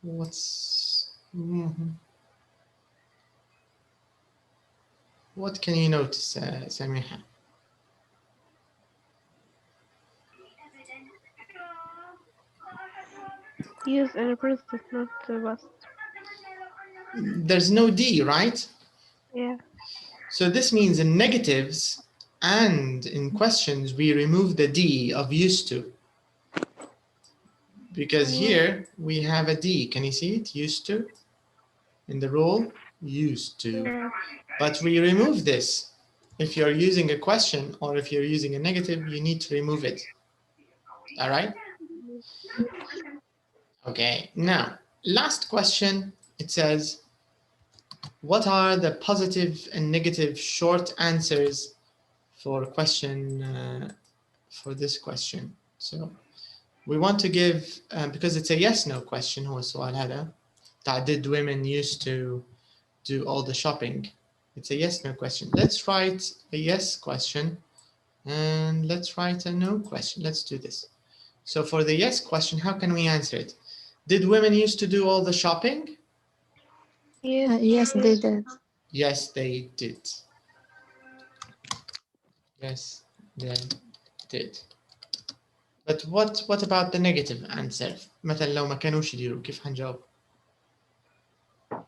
What can you notice, Samiha? Use in a present, not past. There's no D, right? Yeah. So this means in negatives and in questions, we remove the D of used to. Because here we have a D. Can you see it? Used to. In the role, used to. Yeah. But we remove this. If you're using a question or if you're using a negative, you need to remove it. All right? Okay, now, last question. It says, what are the positive and negative short answers for question, for this question? So we want to give, because it's a yes-no question, هو السؤال هذا. Did women used to do all the shopping? It's a yes-no question. Let's write a yes question and let's write a no question. Let's do this. So for the yes question, how can we answer it? Did women used to do all the shopping? Yes, they did. Yes, they did. Yes, they did. But what about the negative answer? مثلا لو ما كانوش يديروا كيف حنجاوب؟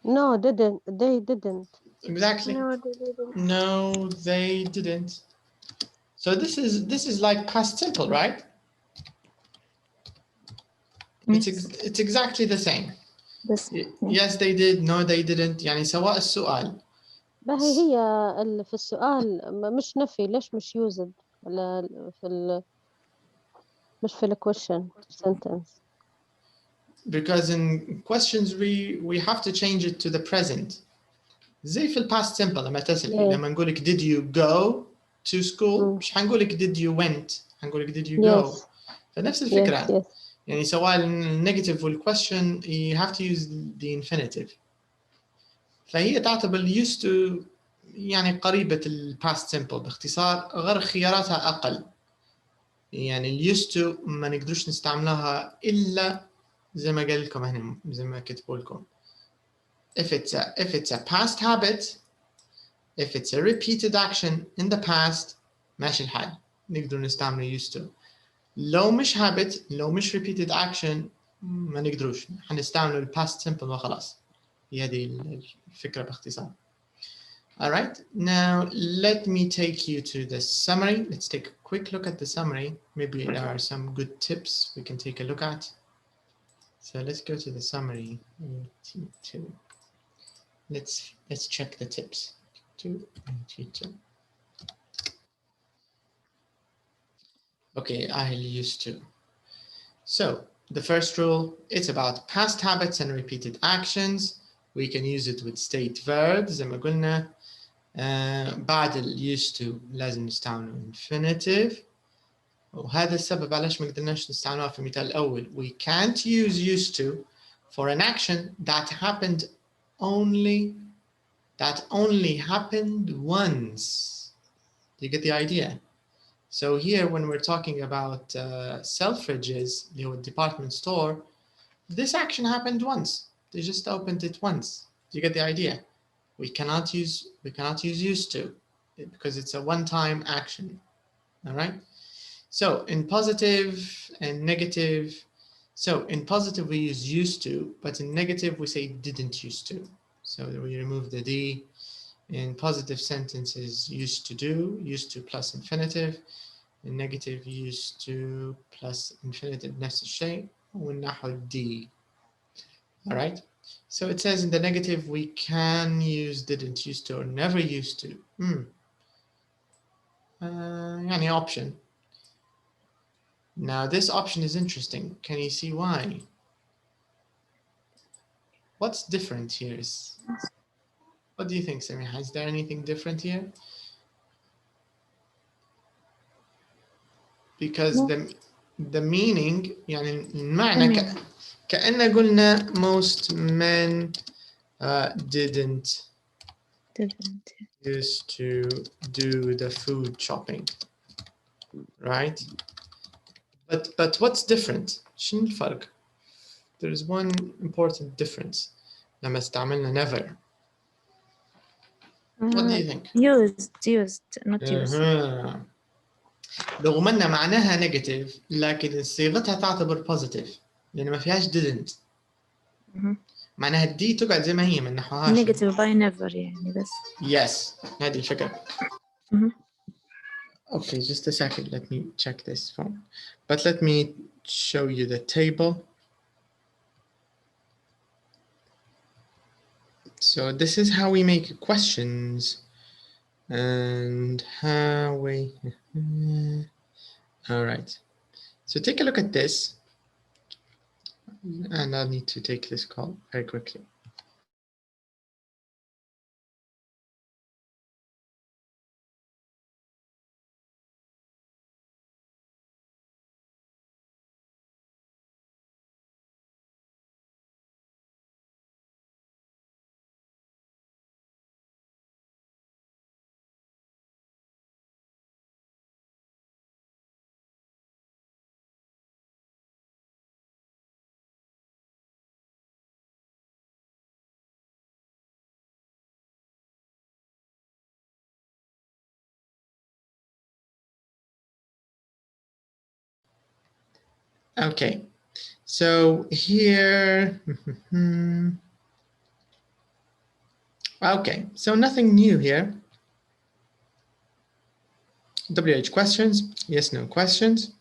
No, didn't. They didn't. Exactly. No, they didn't. No, they didn't. So this is like past simple, right? It's exactly the same. بس Yes they did, no they didn't. يعني سواء السؤال. هي في السؤال مش نفي، ليش مش used مش في ال question sentence. Because in questions we have to change it to the present. زي في past simple لما تسألي لما نقولك did you go to school مش حنقولك did you went، حنقولك did you go. فنفس الفكرة. يعني سواء النيجاتيف والquestion you have to use the infinitive. فهي تعتبر used to يعني قريبة past simple باختصار، غير خياراتها أقل. يعني used to ما نقدرش نستعملها إلا زي ما قال لكم هنا، زي ما كتبوا لكم. If it's a past habit, if it's a repeated action in the past ماشي الحال نقدر نستعمل used to. لو مش habit، لو مش repeated action ما نقدروش، حنستعمل past simple وخلاص. هي هذه الفكرة باختصار. Alright, now let me take you to the summary. Let's take a quick look at the summary. Maybe there are some good tips we can take a look at. So let's go to the summary. Let's check the tips. 282. Okay, I'll use to. So the first rule, it's about past habits and repeated actions. We can use it with state verbs زي ما قلنا. بعد ال used to لازم نستعمله infinitive. وهذا السبب علاش ما قدرناش نستعملها في المثال الأول. We can't use used to for an action that only happened once. Do you get the idea? So here when we're talking about Selfridges, the department store, this action happened once. They just opened it once. Do you get the idea? We cannot use used to because it's a one-time action. All right. So in positive and negative, so in positive we use used to, but in negative we say didn't used to. So we remove the D. In positive sentences, used to do, used to plus infinitive. In negative, used to plus infinitive نفس الشيء ونحو D. All right. So it says in the negative we can use didn't used to or never used to. يعني option. Now this option is interesting. Can you see why? What's different here? What do you think, Samiha? Is there anything different here? Because the meaning يعني المعنى كأن قلنا most men didn't used to do the food shopping, right? But what's different? شنو الفرق? There is one important difference. لما استعملنا never. What do you think? used not used. رغم أن معناها negative لكن صيغتها تعتبر positive لأن ما فيهاش didn't. معناها الدي تقعد زي ما هي من نحوها negative by never يعني بس. Yes, هذه الفكرة. Okay, just a second. Let me check this phone. But let me show you the table. So this is how we make questions and how we. All right. So take a look at this. And I'll need to take this call very quickly. Okay, so here, okay, so nothing new here. WH questions, yes, no questions.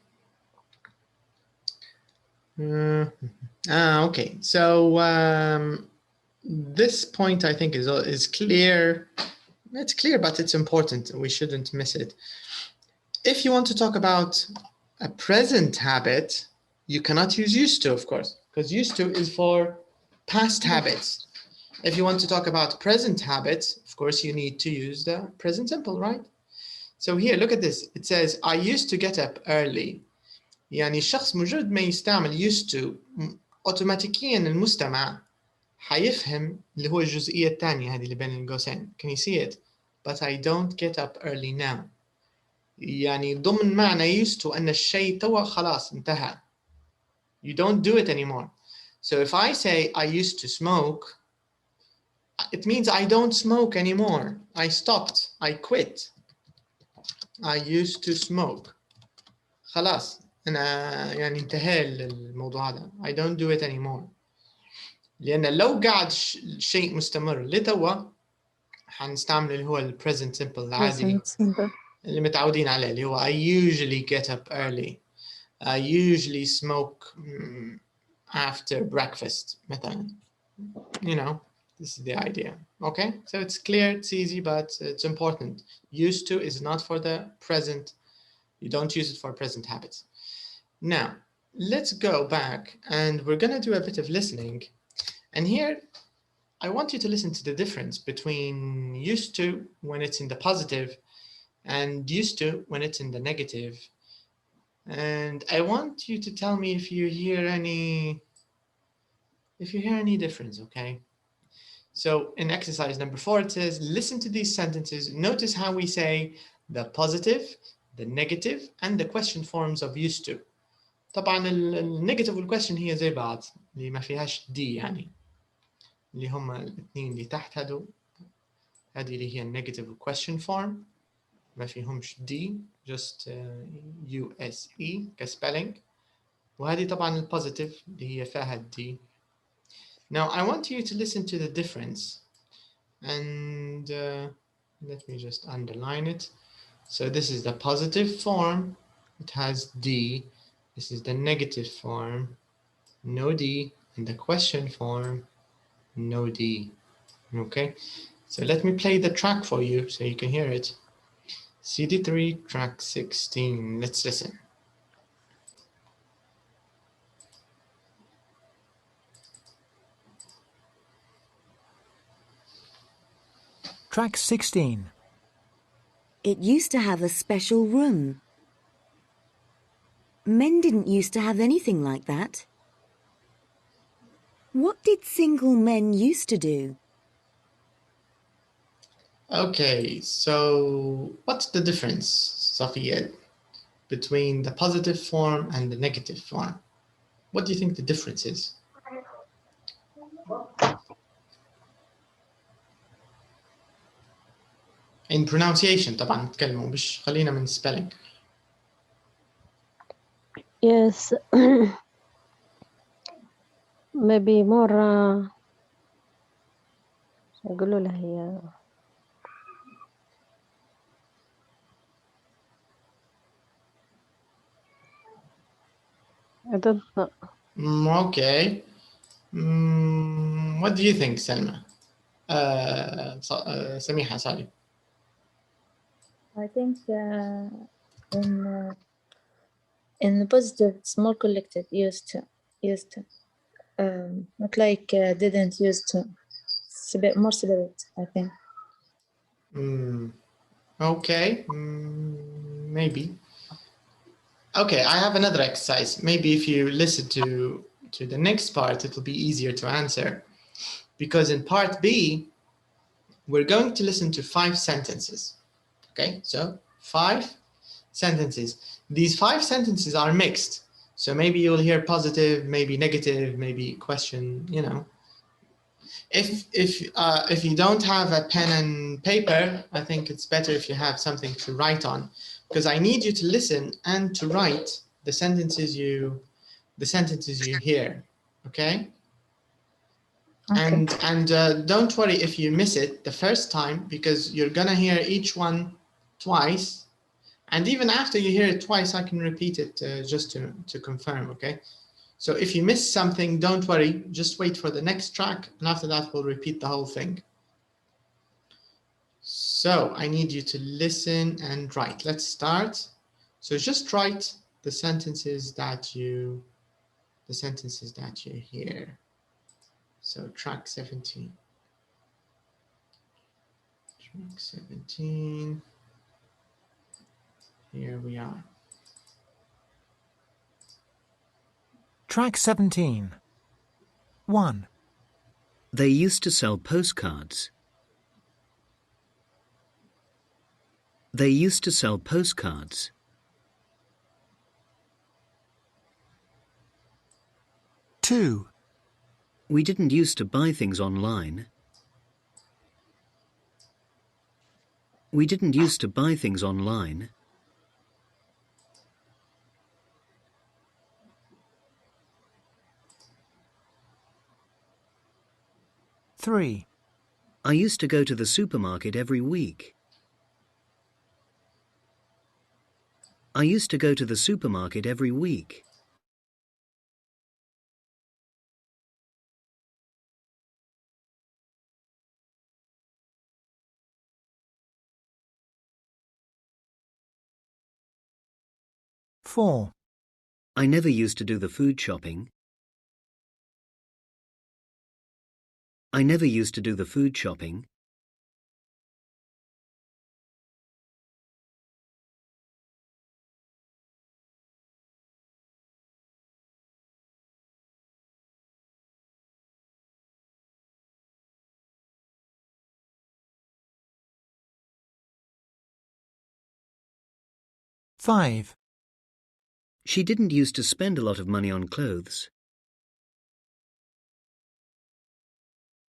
Okay, so this point I think is clear. It's clear, but it's important. We shouldn't miss it. If you want to talk about a present habit, you cannot use used to, of course, because used to is for past habits. If you want to talk about present habits, of course, you need to use the present simple, right? So here, look at this. It says, I used to get up early. يعني الشخص مجرد ما يستعمل used to اوتوماتيكيا المستمع حيفهم اللي هو الجزئية الثانية هذه اللي بين القوسين. Can you see it? But I don't get up early now. يعني ضمن معنى used to أن الشيء توا خلاص انتهى. You don't do it anymore. So if I say I used to smoke, it means I don't smoke anymore. I stopped. I quit. I used to smoke. خلاص أنا يعني انتهى الموضوع هذا. I don't do it anymore. لأن لو قاعد شيء مستمر لتوا حنستعمل اللي هو ال present simple العادي اللي متعودين عليه اللي هو I usually get up early. I usually smoke after breakfast مثلا. You know, this is the idea. Okay, so it's clear, it's easy, but it's important. Used to is not for the present. You don't use it for present habits. Now, let's go back and we're gonna do a bit of listening. And here, I want you to listen to the difference between used to when it's in the positive and used to when it's in the negative. And I want you to tell me if you hear any difference, okay? So in exercise number 4, it says, listen to these sentences. Notice how we say the positive, the negative, and the question forms of used to. طبعا النيجاتيف والكويشن هي زي بعض اللي ما فيهاش دي يعني اللي هم الاثنين اللي تحت هذه اللي هي النيجاتيف والكويشن فورم ما فيهمش دي just USE كسبيلينج وهذه طبعا البوزيتيف اللي هي فيها الدي. Now I want you to listen to the difference and let me just underline it. So this is the positive form, it has D. This is the negative form, no D, and the question form, no D. Okay, so let me play the track for you so you can hear it. CD3, track 16. Let's listen. Track 16. It used to have a special room. Men didn't used to have anything like that. What did single men used to do? Okay, so what's the difference, Safia, between the positive form and the negative form? What do you think the difference is? In pronunciation طبعا نتكلموا مش خلينا من spelling. Yes, maybe more يقولوا لها هي I don't know. Okay. What do you think, Selma? Samiha, sorry. I think in the positive it's more collected, used to, not like didn't used to. It's a bit more separate, I think. Okay, maybe. Okay, I have another exercise. Maybe if you listen to the next part, it will be easier to answer. Because in part B, we're going to listen to 5 sentences. Okay, so 5 sentences. These 5 sentences are mixed. So maybe you'll hear positive, maybe negative, maybe question, you know. If you don't have a pen and paper, I think it's better if you have something to write on, because I need you to listen and to write the sentences you hear. Okay. And don't worry if you miss it the first time, because you're gonna hear each one twice, and even after you hear it twice, I can repeat it just to confirm. Okay. So if you miss something, don't worry, just wait for the next track, and after that we'll repeat the whole thing. So I need you to listen and write. Let's start. So just write the sentences that you hear. So track 17. Track 17. Here we are. Track 17. 1. They used to sell postcards. They used to sell postcards. 2. We didn't used to buy things online. We didn't used to buy things online. 3. I used to go to the supermarket every week. I used to go to the supermarket every week. 4. I never used to do the food shopping. I never used to do the food shopping. 5. She didn't used to spend a lot of money on clothes.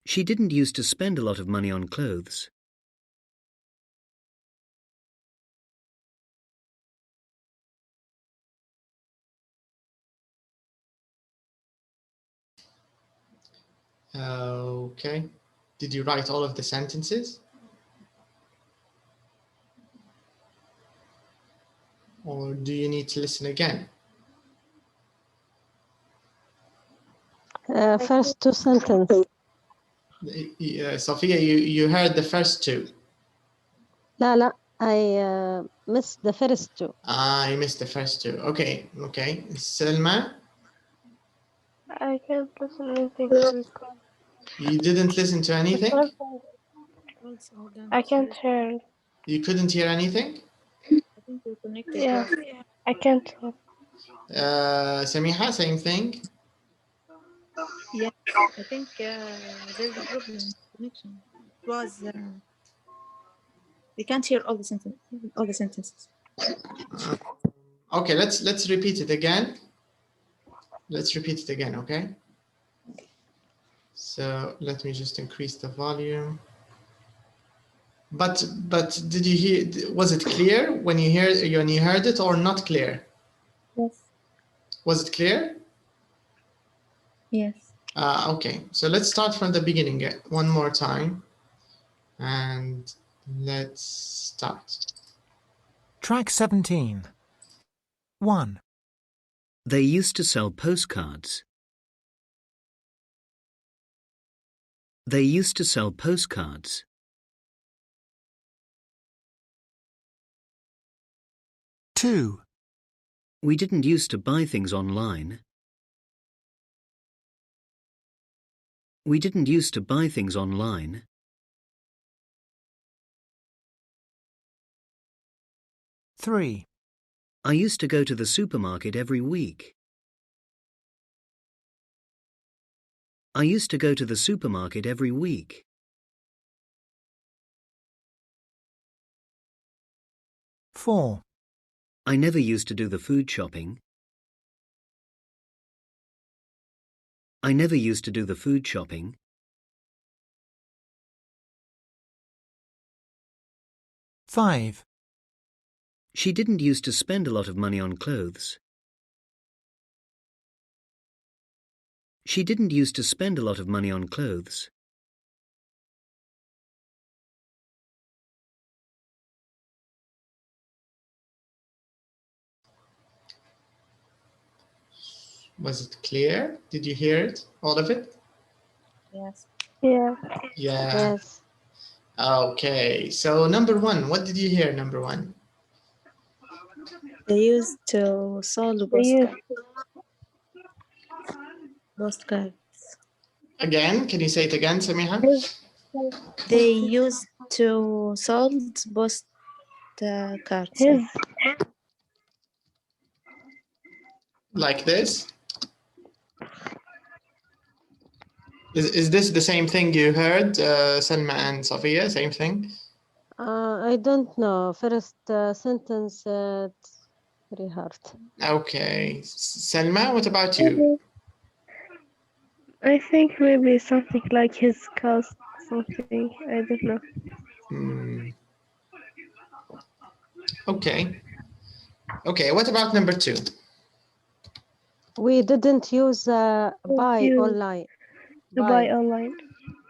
She didn't used to spend a lot of money on clothes. 'Okay. Did you write all of the sentences? Or do you need to listen again? First 2 sentences. Sophia, you heard the first 2. لا, I missed the first 2. You missed the first 2. Okay. Selma, I can't listen anything to record. you didn't listen to anything? I can't hear. You couldn't hear anything? Yeah, I can't hear. Samiha, same thing? Yeah, I think there's a problem in connection. It was we can't hear all the sentences. Okay, let's repeat it again. Let's repeat it again, okay? So let me just increase the volume. But did you hear? Was it clear when you heard it, or not clear? Yes. Was it clear? Yes. Okay, so let's start from the beginning one more time, and let's start. Track 17. 1. They used to sell postcards. They used to sell postcards. 2. We didn't used to buy things online. We didn't used to buy things online. 3. I used to go to the supermarket every week. I used to go to the supermarket every week. 4. I never used to do the food shopping. I never used to do the food shopping. 5. She didn't used to spend a lot of money on clothes. She didn't used to spend a lot of money on clothes. Was it clear? Did you hear it? All of it? Yes. Yeah. Yeah. Yes. Okay. So number one, what did you hear? Number one. They used to sold They use postcards. Again, can you say it again, Samiha? They used to sold cards. his. Like this? Is this the same thing you heard, Salma and Safia? Same thing? I don't know. First sentence, it's very hard. Okay. Salma, what about you? I think maybe something like his cast, something. I don't know. Hmm. Okay. Okay, what about number two? We didn't use buy use online. To buy online.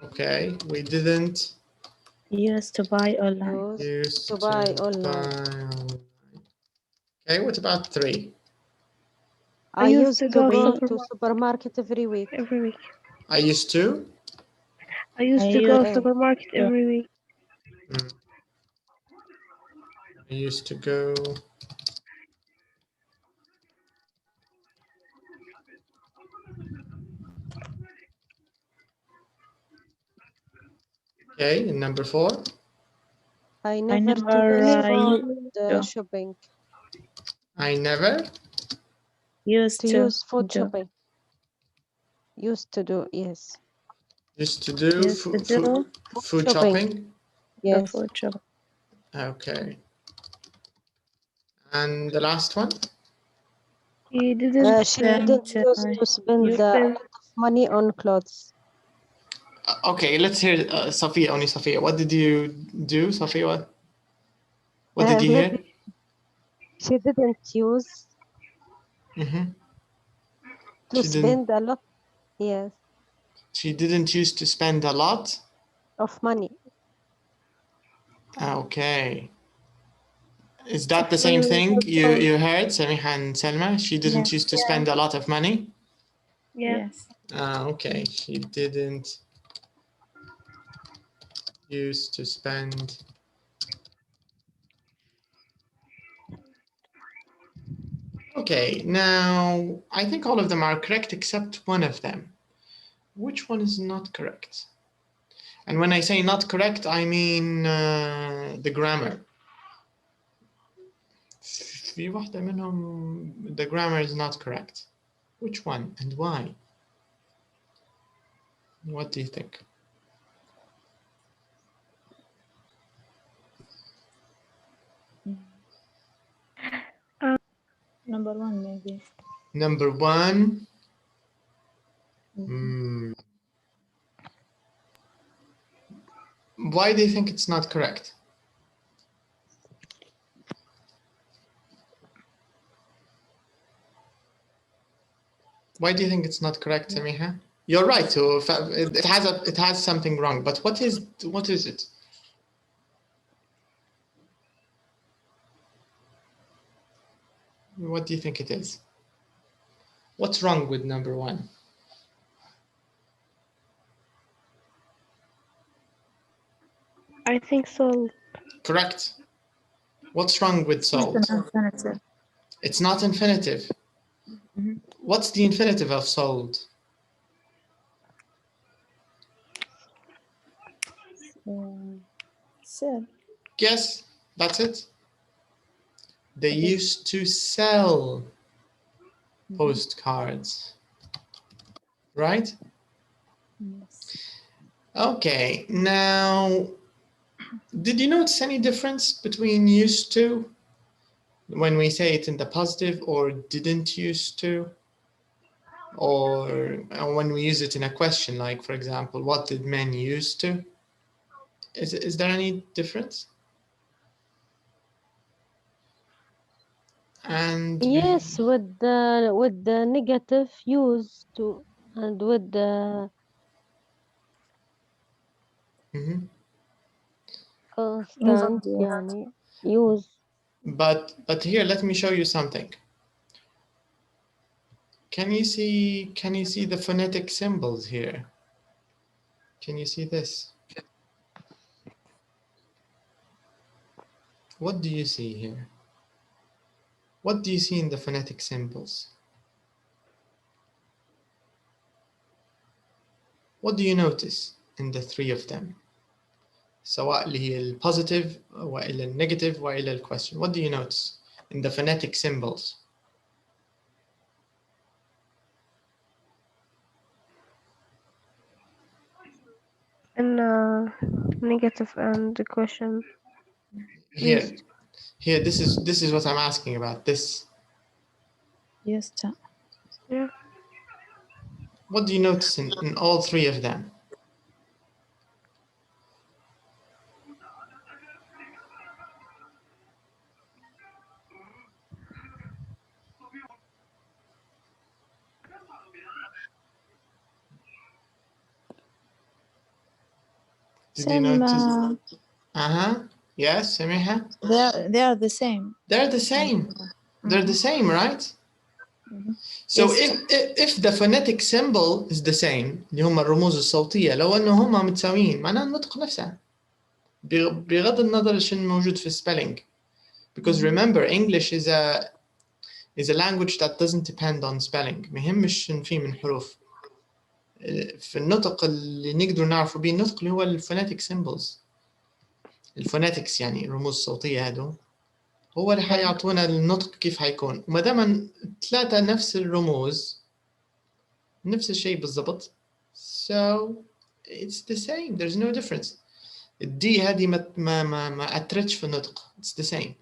Okay, we didn't Used to buy online. use to buy online. online. Okay, what about three? I used to go to supermarket every week. Every week. I used to? I used I to go used- supermarket every week. I used to go. Okay, and number four? I never took never, any food yeah. shopping. I never used To use food shopping. Used to do, yes. used to do Used to do food shopping. shopping. Yes. food shopping. Okay. And the last one? He didn't. She didn't use to spend a lot of money on clothes. Okay, let's hear Safia, only Safia. What did you do, Safia? What did you hear? She didn't use Mm-hmm. to spend a lot, yes, She didn't used to spend a lot? of money. Okay. Is that the same thing you heard, Samiha and Selma? She didn't used to spend a lot of money? Yeah. Yes. Okay, she didn't used to spend. Okay, now I think all of them are correct except one of them. Which one is not correct? And when I say not correct, I mean the grammar. في واحدة منهم the grammar is not correct. Which one and why? What do you think? Number one, maybe. Number one. Why do you think it's not correct? Why do you think it's not correct, Samiha? You're right. So it has something wrong. But what is it? What do you think it is? What's wrong with number one? I think so. Correct. What's wrong with sold? It's not infinitive. What's the infinitive of sold? Sell. Yes, that's it. They used to sell postcards, right? Yes. Okay, now, did you notice any difference between used to when we say it in the positive or didn't used to? Or when we use it in a question, like, for example, what did men used to? Is there any difference? And Yes, with the negative use to, and with the constant, يعني use. But here, let me show you something. Can you see the phonetic symbols here? Can you see this? What do you see here? What do you see in the phonetic symbols? What do you notice in the three of them? سواء اللي هي البوزيتيف وإلى النيجاتيف وإلى الكويستشن. What do you notice in the phonetic symbols? And negative and the question. Here, this is what I'm asking about. This. Used to. Yeah. What do you notice in all three of them? Did you notice? Yes, Samiha? They are the same. They're the same. They're the same, right? So Yes. if the phonetic symbol is the same اللي هم الرموز الصوتية لو انه هم متساويين معناه النطق نفسه بغض النظر شنو موجود في spelling. Because remember English is a language that doesn't depend on spelling. ما يهمش شنو فيه من حروف. في النطق اللي نقدر نعرفه به النطق اللي هو الفوناتيك سيمبلز. الفوناتكس يعني الرموز الصوتية هادو هو اللي حيعطونا النطق كيف حيكون. وما دام ثلاثة نفس الرموز نفس الشيء بالضبط. So it's the same. There's no difference. الدي هذه ما أثرتش في النطق. It's the same.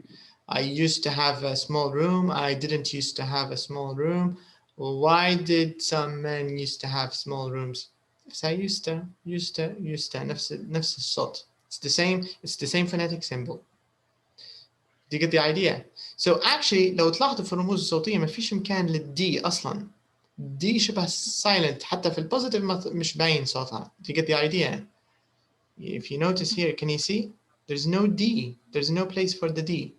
I used to have a small room. I didn't used to have a small room. Why did some men used to have small rooms? Yes, I used to. نفس الصوت. It's the same phonetic symbol. Do you get the idea? So actually لو تلاحظوا في الرموز الصوتية ما فيش مكان للدي أصلاً. دي شبه silent حتى في البوزيتيف مش باين صوتها. Do you get the idea? If you notice here, can you see? There's no D. There's no place for the D.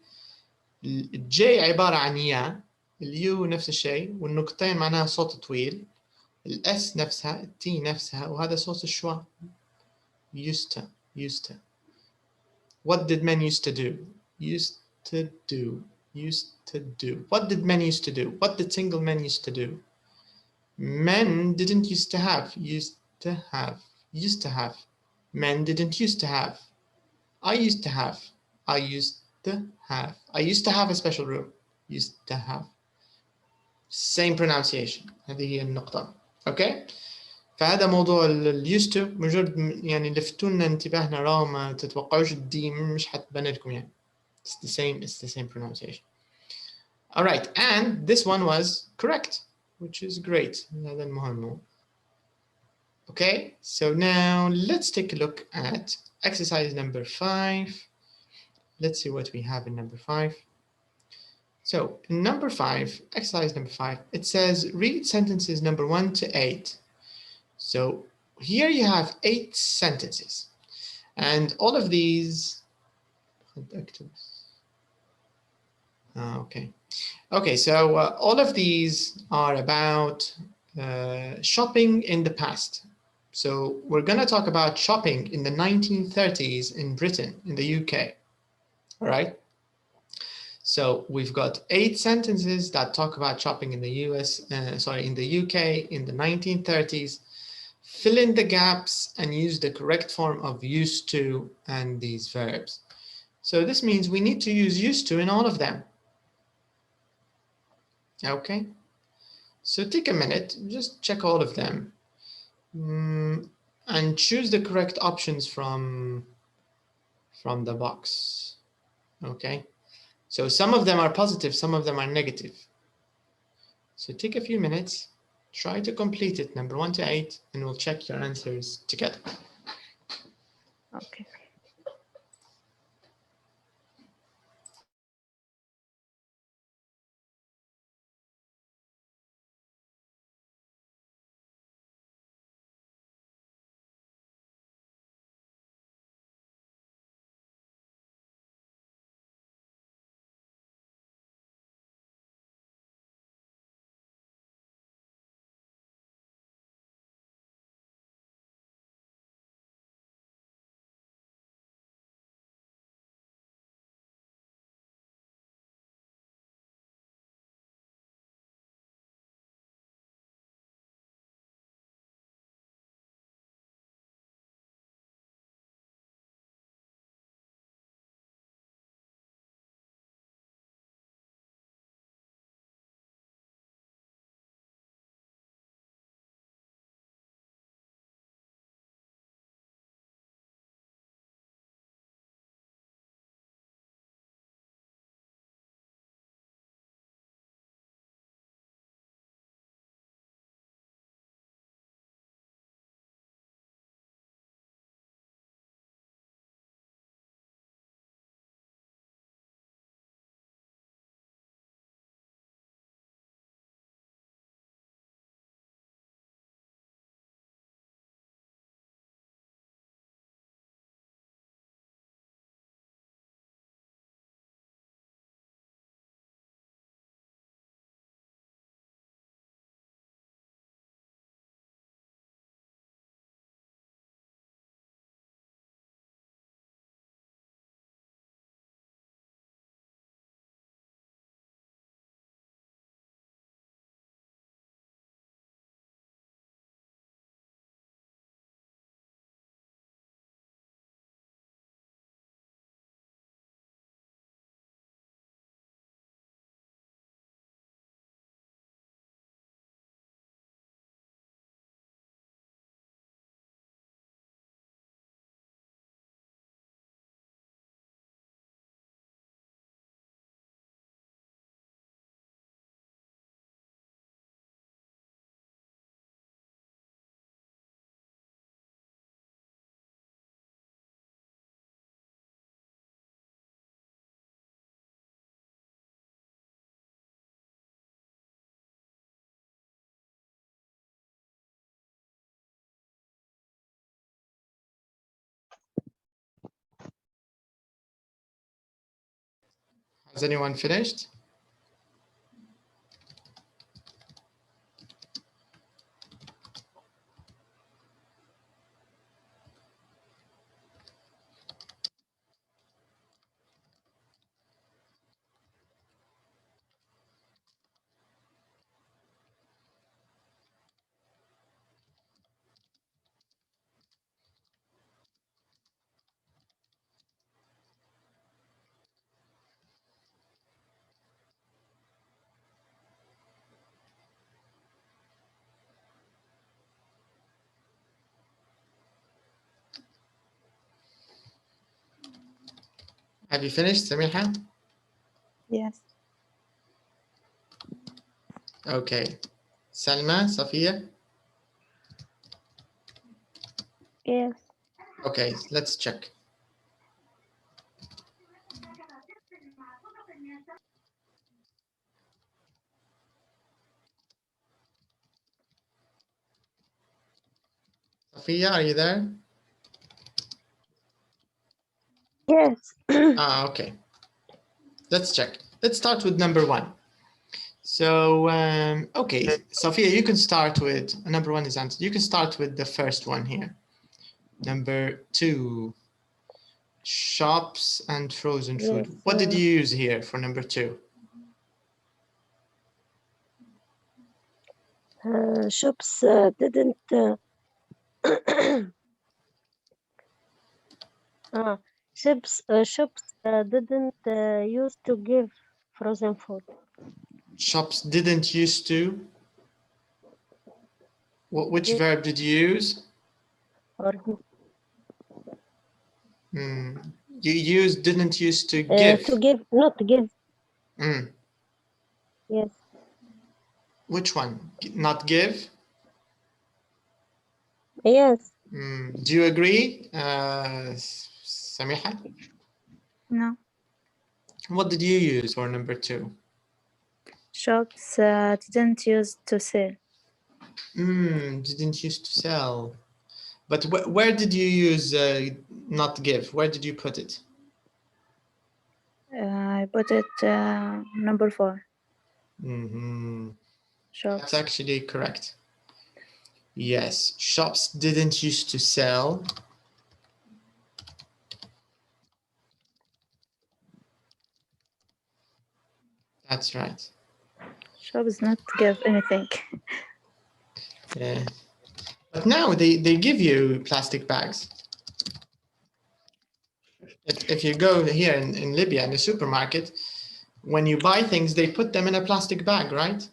الجي عبارة عن يا. اليو نفس الشيء والنقطتين معناها صوت طويل. الاس نفسها التي نفسها وهذا صوت الشوا. used to. What did men used to do? Used to do. What did men used to do? What did single men used to do? Men didn't used to have. Used to have. Men didn't used to have. I used to have. I used to have a special room. Used to have. Same pronunciation. هذه هي النقطة. Okay? فهذا موضوع used to مجرد يعني لفتونا انتباهنا راهو ما تتوقعوش الدي مش حتبان لكم يعني. It's the same pronunciation. All right, and this one was correct, which is great. هذا المهم. Okay, so now let's take a look at exercise number 5. Let's see what we have in number 5. So in number 5, exercise number 5, it says read sentences number 1 to 8. So here you have 8 sentences, and all of these. Okay, so all of these are about shopping in the past. So we're going to talk about shopping in the 1930s in Britain, in the UK. All right. So we've got 8 sentences that talk about shopping in the in the UK in the 1930s. Fill in the gaps and use the correct form of used to and these verbs. So this means we need to use used to in all of them. Okay. So take a minute, just check all of them. And choose the correct options from the box. Okay. So some of them are positive, some of them are negative. So take a few minutes, try to complete it, number 1 to 8, and we'll check your answers together. Okay. Has anyone finished? Have you finished, Samiha? Yes. Okay. Salma, Safia? Yes. Okay, let's check. Safia, are you there? Yes. Okay. Let's check. Let's start with number 1. So, okay, Sophia, you can start with, number 1 is answered. You can start with the first one here. Number 2, shops and frozen food. Yes, What did you use here for number 2? shops didn't shops didn't used to give frozen food. Shops didn't used to. Which Give. verb did you use? Or You used didn't used to give. to give, not give. Yes. Which one? Not give? Yes. Do you agree, Samiha? No. What did you use for number 2? Shops didn't use to sell. Didn't used to sell. But where did you use not give? Where did you put it? I put it number 4. Shops. That's actually correct. Yes, shops didn't used to sell. That's right. Shops not give anything. Yeah. But now they give you plastic bags. If you go here in Libya in the supermarket, when you buy things, they put them in a plastic bag, right?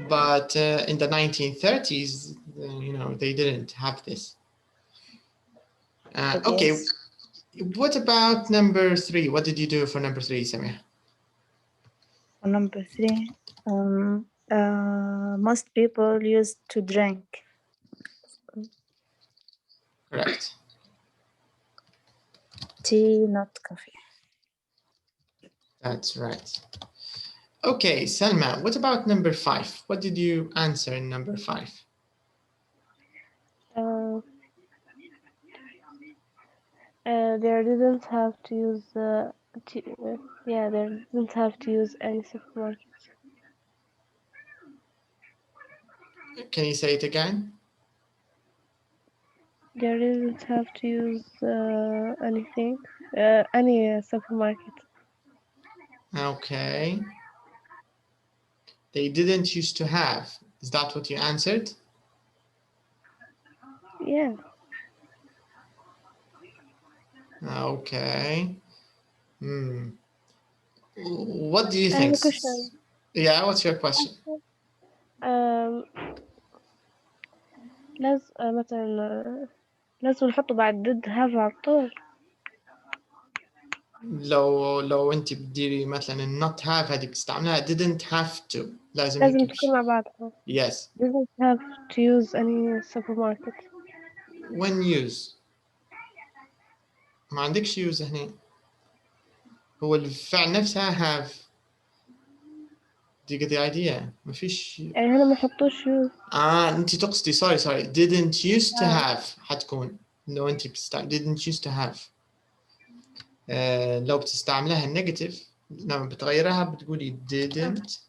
But in the 1930s, you know, they didn't have this. Okay, Yes. what about number 3? What did you do for number 3, Samir? For number 3, most people used to drink. Correct. Tea, not coffee. That's right. Okay, Selma, what about number 5? What did you answer in number 5? There didn't have to use there didn't have to use any supermarkets. Can you say it again? There didn't have to use anything, any supermarket. Okay. They didn't used to have. Is that what you answered? Yeah. Okay. What do you I think? have a question. Yeah, what's your question? مثلا لازم نحطه بعد did have على طول. لو انت بتديري مثلا not have هذيك تستعملها didn't have to. لازم تكون مع بعضها. Yes. Didn't have to use any supermarket. When use. ما عندكش use هنا. هو الفعل نفسها have. Do you get the idea? ما فيش. يعني هنا ما حطوش use. انت تقصدي sorry didn't used to have حتكون لو انت didn't used to have. لو بتستعملها النيجاتيف لما بتغيرها بتقولي didn't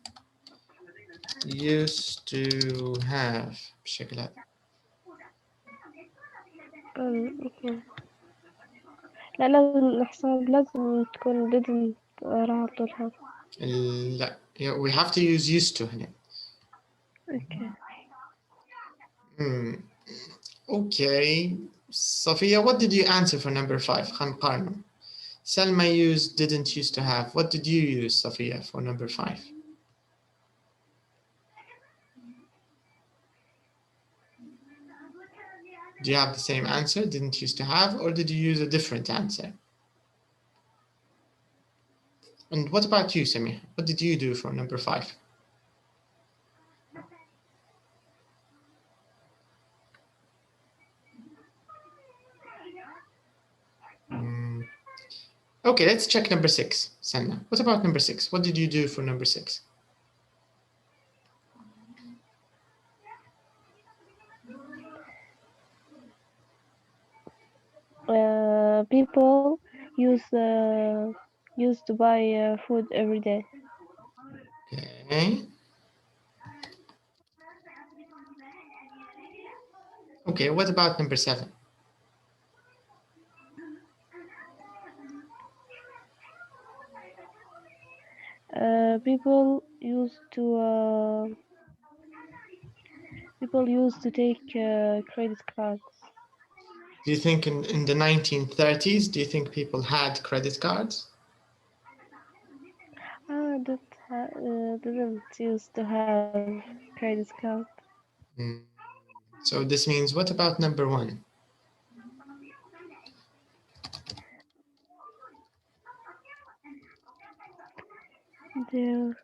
used to have بالشكل هذا. لا لازم الحساب لازم تكون didn't راح طولها. لا we have to use used to هنا. Okay. Okay. Sophia, what did you answer for number 5? خلينا نقارن. Selma used didn't used to have. What did you use, Sophia, for number 5? Do you have the same answer, didn't used to have, or did you use a different answer? And what about you, Samir? What did you do for number 5? Okay, let's check number 6, Sanna. What about number 6? What did you do for number 6? People used to buy food every day. Okay. Okay, what about number 7? People used to take credit cards. Do you think in the 1930s, do you think people had credit cards? Didn't used to have credit card. So this means, what about number 1? There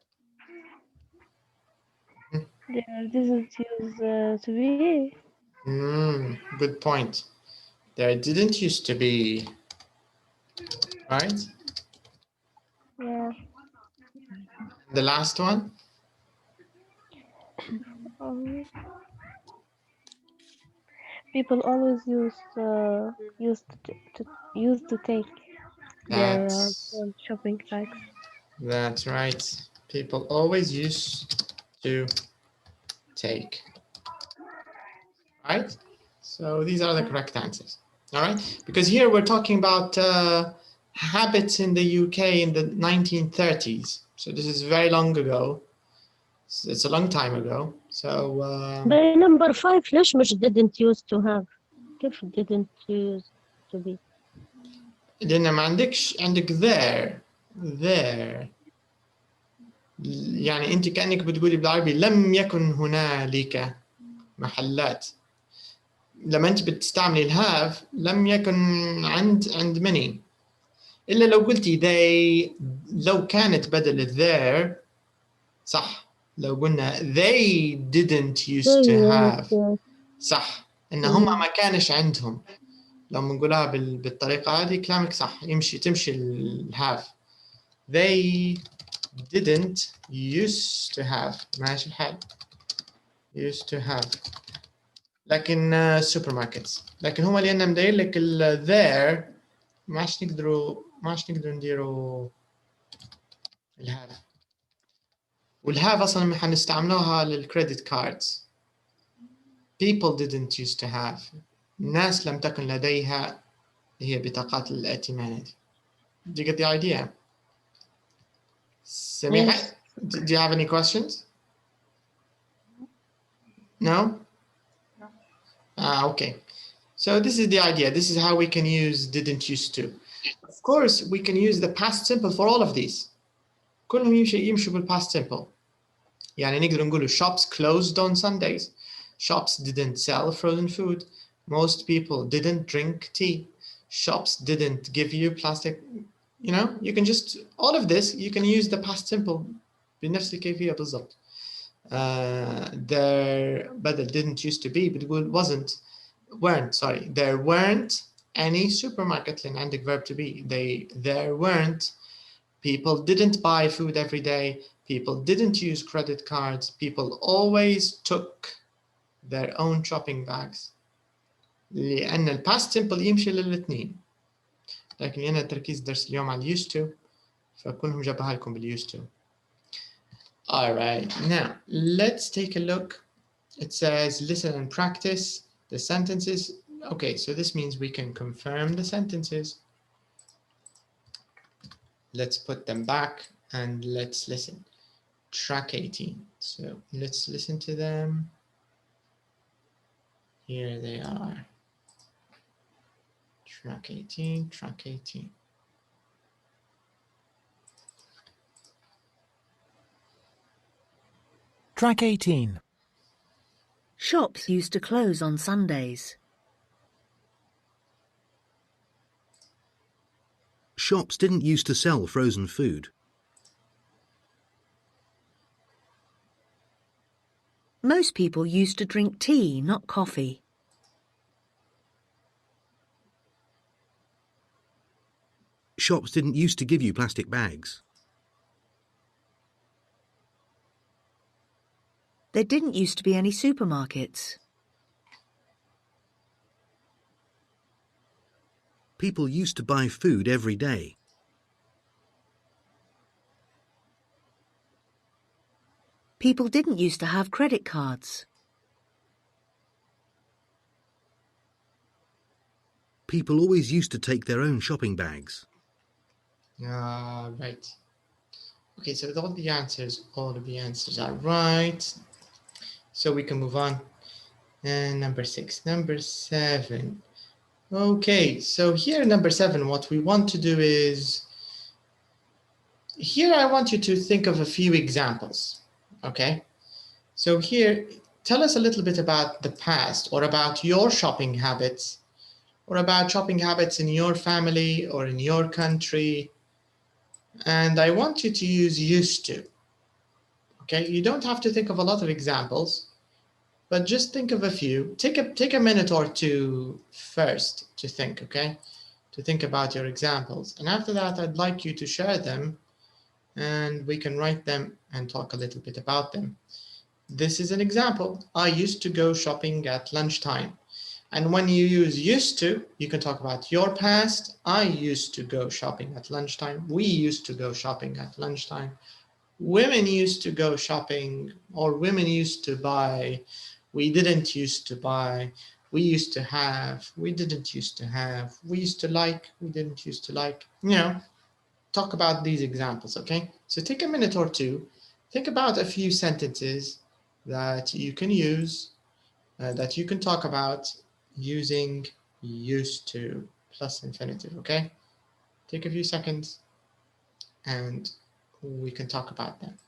didn't used to be. Good point. There didn't used to be, right? Yeah. The last one? People always used to take their shopping bags. That's right. People always used to take. Right? So these are the correct answers. All right? Because here we're talking about habits in the UK in the 1930s. So this is very long ago. It's a long time ago. So by number 5 ليش مش didn't used to have؟ كيف didn't used to be؟ لأن ما عندك there يعني أنت كأنك بتقولي بالعربي لم يكن هنالك محلات. لما أنت بتستعملي الهاف لم يكن عند many. إلا لو قلتي they لو كانت بدل there صح. لو قلنا they didn't used to have صح. إن هم ما كانش عندهم. لو بنقولها بالطريقة هذه كلامك صح. تمشي الهاف. They didn't used to have. ماشي الحال. used to have. لكن supermarkets. لكن هم اللي أنا مداير لك there ما عادش نقدروا نديروا الهاف. والهاف أصلاً حنستعملوها للcredit cards. People didn't used to have. الناس لم تكن لديها هي بطاقات الائتمان. Do you get the idea? Samiha, do you have any questions? No? Okay. So this is the idea. This is how we can use didn't used to. Of course, we can use the past simple for all of these. كلهم يمشوا بالpast simple. يعني نقدر نقول shops closed on Sundays. Shops didn't sell frozen food. Most people didn't drink tea. Shops didn't give you plastic. You know, you can just, all of this, you can use the past simple بنفس الكيفية بالضبط. There بدل didn't used to be بتقول there weren't any supermarket لأن عندك verb to be. There weren't. People didn't buy food every day. People didn't use credit cards. People always took their own shopping bags. لأن past simple يمشي للاثنين. لكن هنا تركيز درس اليوم على used to، فكلهم جابها لكم بال used to. Alright, now let's take a look. It says listen and practice the sentences. Okay, so this means we can confirm the sentences. Let's put them back and let's listen. Track 18. So let's listen to them. Here they are. Track 18, track 18. Track 18. Shops used to close on Sundays. Shops didn't used to sell frozen food. Most people used to drink tea, not coffee. Shops didn't used to give you plastic bags. There didn't used to be any supermarkets. People used to buy food every day. People didn't used to have credit cards. People always used to take their own shopping bags. Right. Okay, so all the answers are right. So we can move on. And number 6, number 7. Okay, so here number 7, what we want to do is, here I want you to think of a few examples. Okay, so here, tell us a little bit about the past, or about your shopping habits, or about shopping habits in your family or in your country. And I want you to use used to. Okay, you don't have to think of a lot of examples, but just think of a few. Take a minute or two first to think, okay? To think about your examples. And after that, I'd like you to share them and we can write them and talk a little bit about them. This is an example. I used to go shopping at lunchtime. And when you use used to, you can talk about your past. I used to go shopping at lunchtime. We used to go shopping at lunchtime. Women used to go shopping, or women used to buy. We didn't used to buy. We used to have. We didn't used to have. We used to like. We didn't used to like. You know, talk about these examples, okay? So take a minute or two. Think about a few sentences that you can use, that you can talk about using used to plus infinitive, okay? Take a few seconds and we can talk about them.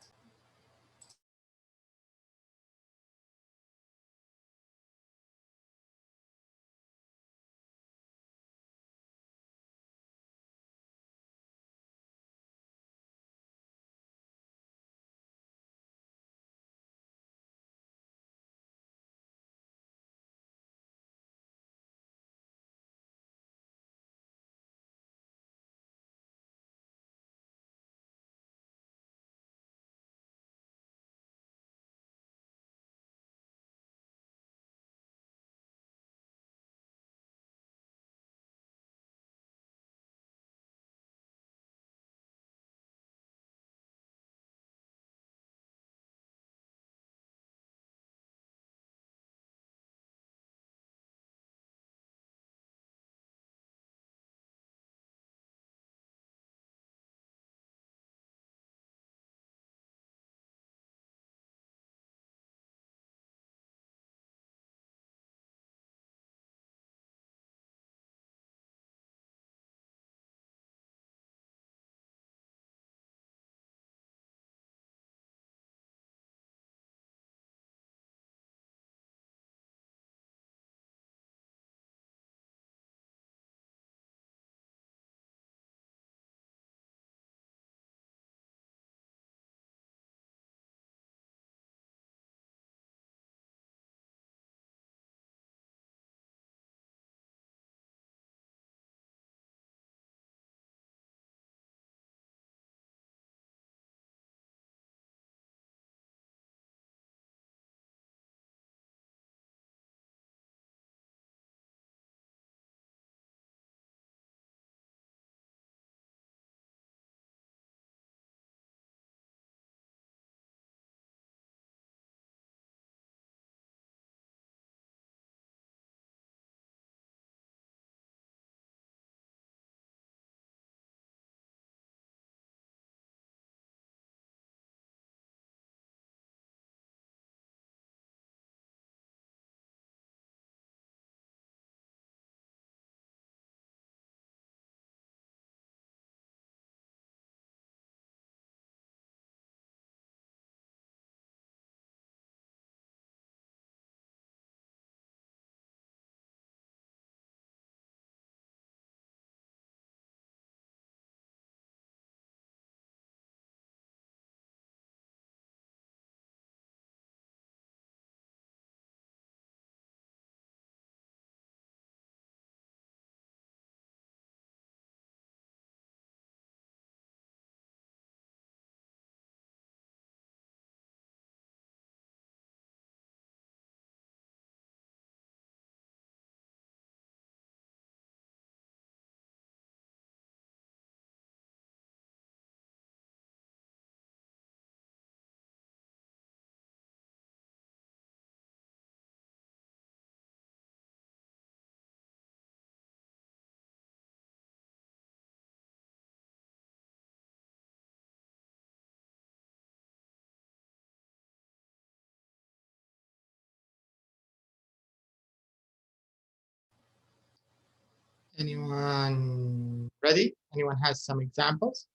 Anyone ready? Anyone has some examples?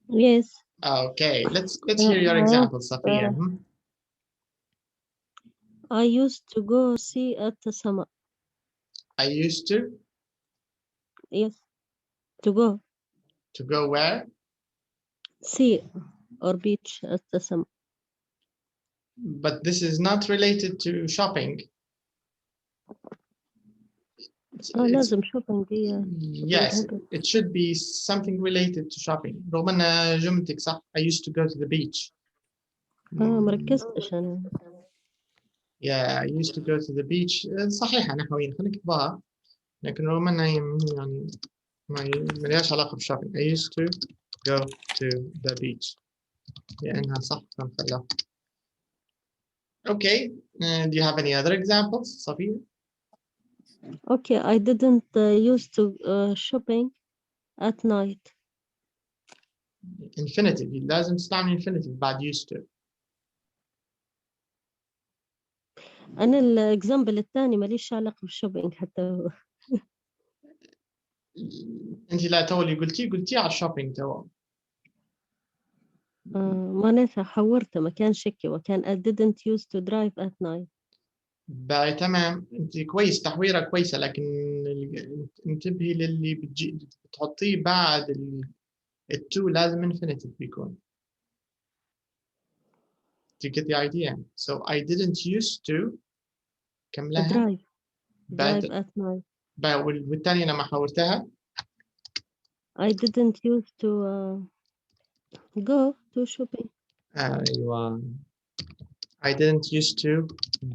Yes. Okay, let's hear your examples, Safiya. I used to go see at the summer. I used to Yes. To go where? see or beach at the summer. But this is not related to shopping. لازم shopping دي. Yes, it should be something related to shopping. رغم ان جملتك صح. I used to go to the beach. مركزتش أنا. Yeah, I used to go to the beach. صحيحة نحويا خلينا نكتبها. لكن رغم انها يعني ما لهاش علاقة بالشوبينج. I used to go to the beach. لأنها صح فنخليها. Okay, do you have any other examples, Safiya? Okay, I didn't used to shopping at night. Infinitive. لازم تستعمل infinitive بعد used to. أنا الإكزامبل الثاني ماليش علاقة بالشوبينج حتى هو. أنت لا تو اللي قلتيه على الشوبينج تو. معناتها حورته ما كان شكي وكان I didn't used to drive at night. باي تمام انت كويس تحويره كويسه لكن انتبهي للي بتحطيه بعد التو لازم infinitive بيكون. to get the idea. So I didn't used to كم لها؟ drive at night. والثانية لما حورتها I didn't used to go to shopping. أيوة. I didn't used to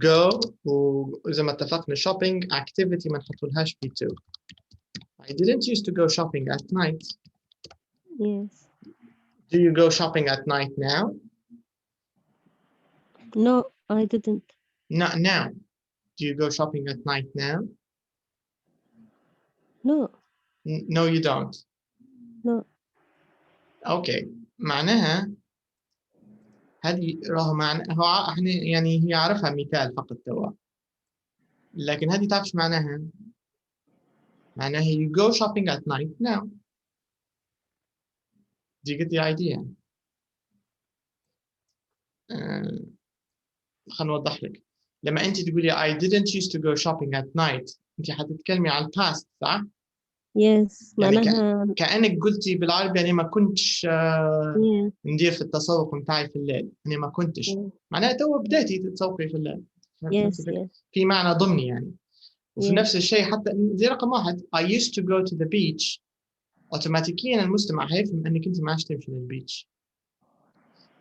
go وإذا ما اتفقنا shopping activity ما نحطولهاش في to. I didn't used to go shopping at night. Yes. Do you go shopping at night now? No, I didn't. Not now. Do you go shopping at night now? No. No, you don't. No. Okay. معناها هذه راهو هو احنا يعني هي عارفها مثال فقط توا. لكن هذه تعرفش معناها. معناها you go shopping at night now. Do you get the idea? خلنا نوضح لك. لما انت تقولي I didn't used to go shopping at night انت حتتكلمي عن past صح؟ Yes. يعني معناها كأنك قلتي بالعربي أنا ما كنتش ندير في التسوق متاعي في الليل. أنا ما كنتش. معناها تو بديتي تتسوقي في الليل. yes. في معنى ضمني يعني. وفي نفس الشيء حتى زي رقم واحد I used to go to the beach اوتوماتيكيا المستمع هيفهم انك انت ما عادش تمشي للبيتش.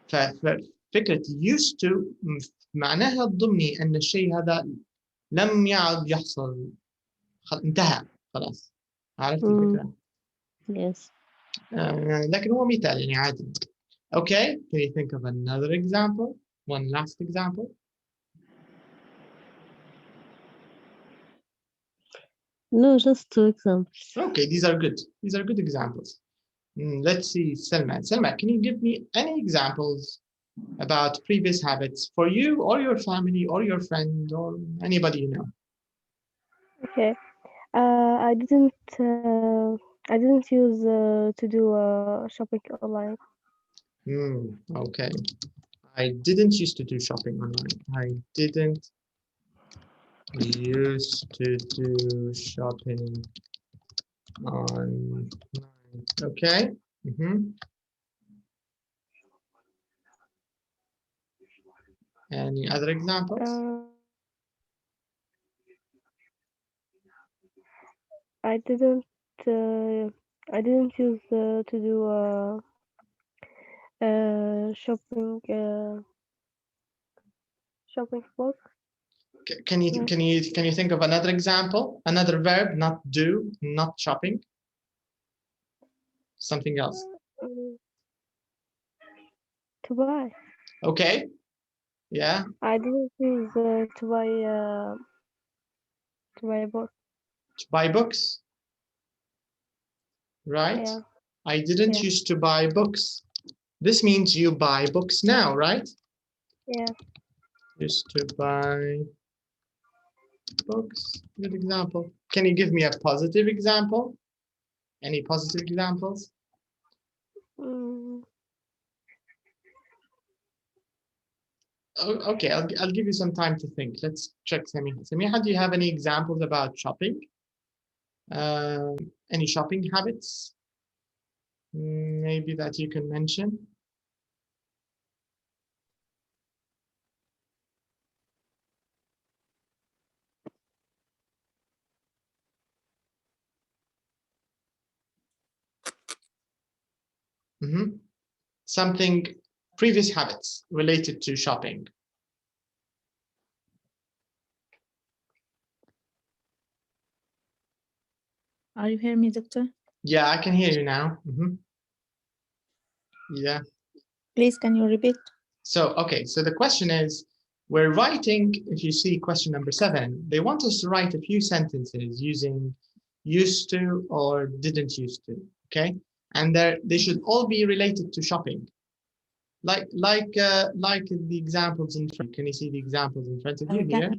ففكره used to معناها الضمني ان الشيء هذا لم يعد يحصل انتهى خلاص. عرفت الفكره؟ Yes. لكن هو مثال يعني عادي. Okay, can you think of another example? One last example. No, just 2 examples. Okay, these are good. These are good examples. Let's see, Selma. Selma, can you give me any examples about previous habits for you or your family or your friend or anybody you know? Okay. I didn't use to do shopping online. Okay. I didn't used to do shopping online. I didn't used to do shopping online. Okay. Any other examples? I didn't use to do shopping book. Can you think of another example? Another verb, not do, not shopping. Something else. To buy. Okay. Yeah. I didn't use to buy a book. To buy books. Right? Yeah. I didn't used to buy books. This means you buy books now, right? Yeah. Used to buy Books, good example. Can you give me a positive example? Any positive examples? Mm, Okay, I'll give you some time to think. Let's check Samiha. Samiha, do you have any examples about shopping? Any shopping habits? Maybe that you can mention? Something, previous habits related to shopping. Are you hearing me, Doctor? Yeah, I can hear you now. Yeah. Please, can you repeat? So, okay, so the question is, we're writing, if you see question number 7, they want us to write a few sentences using used to or didn't used to, okay? And they should all be related to shopping. Like the examples in front. Can you see the examples in front of you here?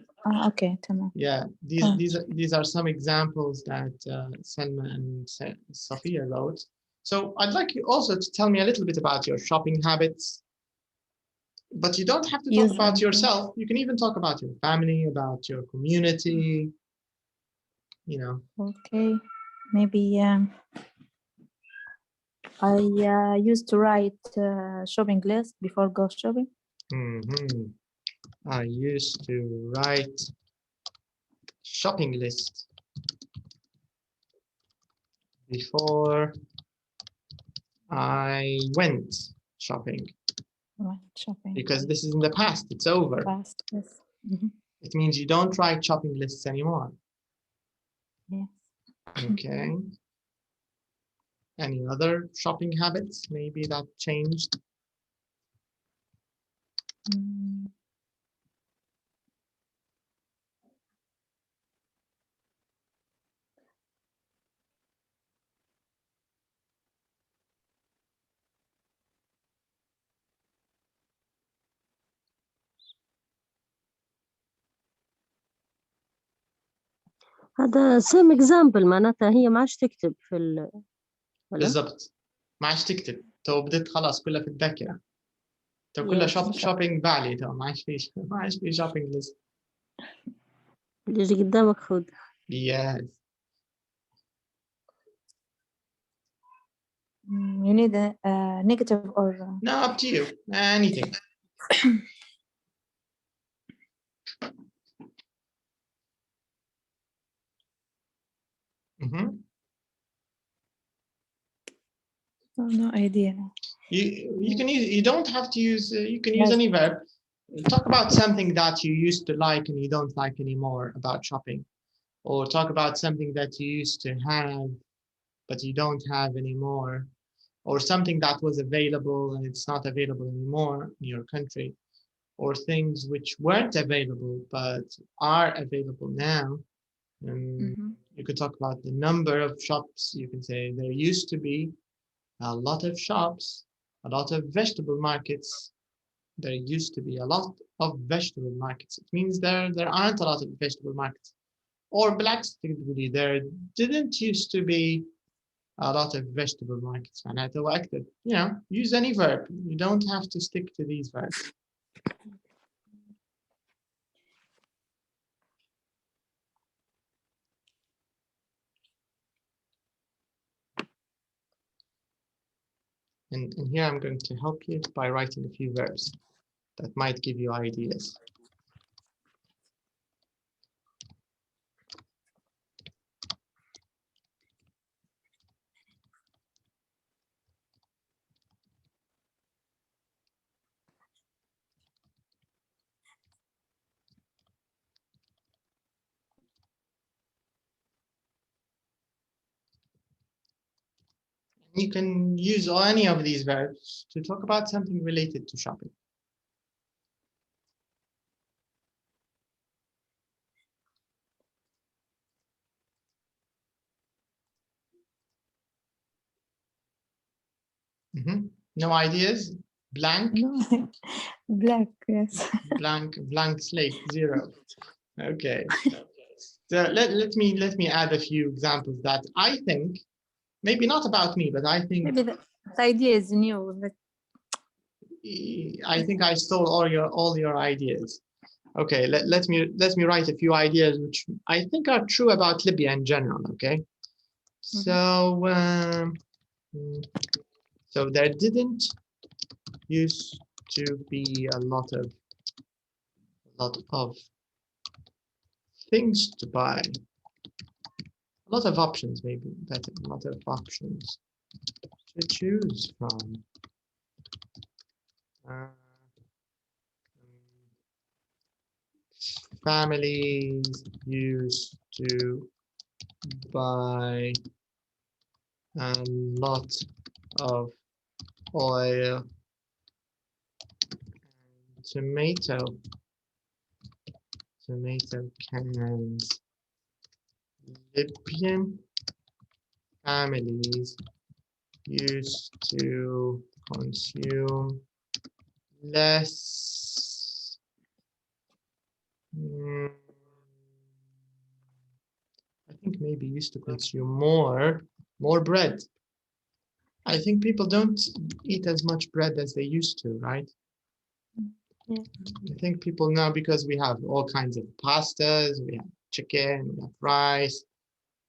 Okay, tamam. Yeah, these are some examples that Selma and Sophia wrote. So I'd like you also to tell me a little bit about your shopping habits. But you don't have to talk about yourself. You can even talk about your family, about your community, you know. Okay, maybe I used to write shopping list before go shopping. I used to write shopping list before I went shopping. Right, shopping. Because this is in the past, it's over. Past, yes. It means you don't write shopping lists anymore. Yes. Okay. Any other shopping habits maybe that changed? هذا same example معناتها هي ما عادش تكتب في ولا؟ بالضبط، ما عادش تكتب، تو بدت خلاص كلها في الذاكرة. تو كلها شوبينج بالي، تو ما عادش في شوبينج ليست. اللي يجي قدامك خذ. Yes. You need a negative or no, up to you. Anything. no idea. You can use. You don't have to use. You can use any verb. Talk about something that you used to like and you don't like anymore about shopping, or talk about something that you used to have but you don't have anymore, or something that was available and it's not available anymore in your country, or things which weren't available but are available now. You could talk about the number of shops. You can say there used to be a lot of shops, a lot of vegetable markets. There used to be a lot of vegetable markets. It means there aren't a lot of vegetable markets. Or بالعكس there didn't used to be a lot of vegetable markets. معناته وأكتب. You know, use any verb. You don't have to stick to these verbs. And here I'm going to help you by writing a few verbs that might give you ideas. You can use any of these verbs to talk about something related to shopping. No ideas? Blank? No. Black, yes. Blank slate, 0. Okay. So let me add a few examples that I think, maybe not about me, but I think Maybe the idea is new. But I think I stole all your ideas. Okay, let me write a few ideas which I think are true about Libya in general. Okay, so so there didn't used to be a lot of things to buy, a lot of options, maybe better, a lot of options to choose from. Families used to buy a lot of oil and tomato cans. Libyan families used to consume less I think maybe used to consume more bread. I think people don't eat as much bread as they used to, right? Yeah. I think people now, because we have all kinds of pastas, we have chicken, we have rice.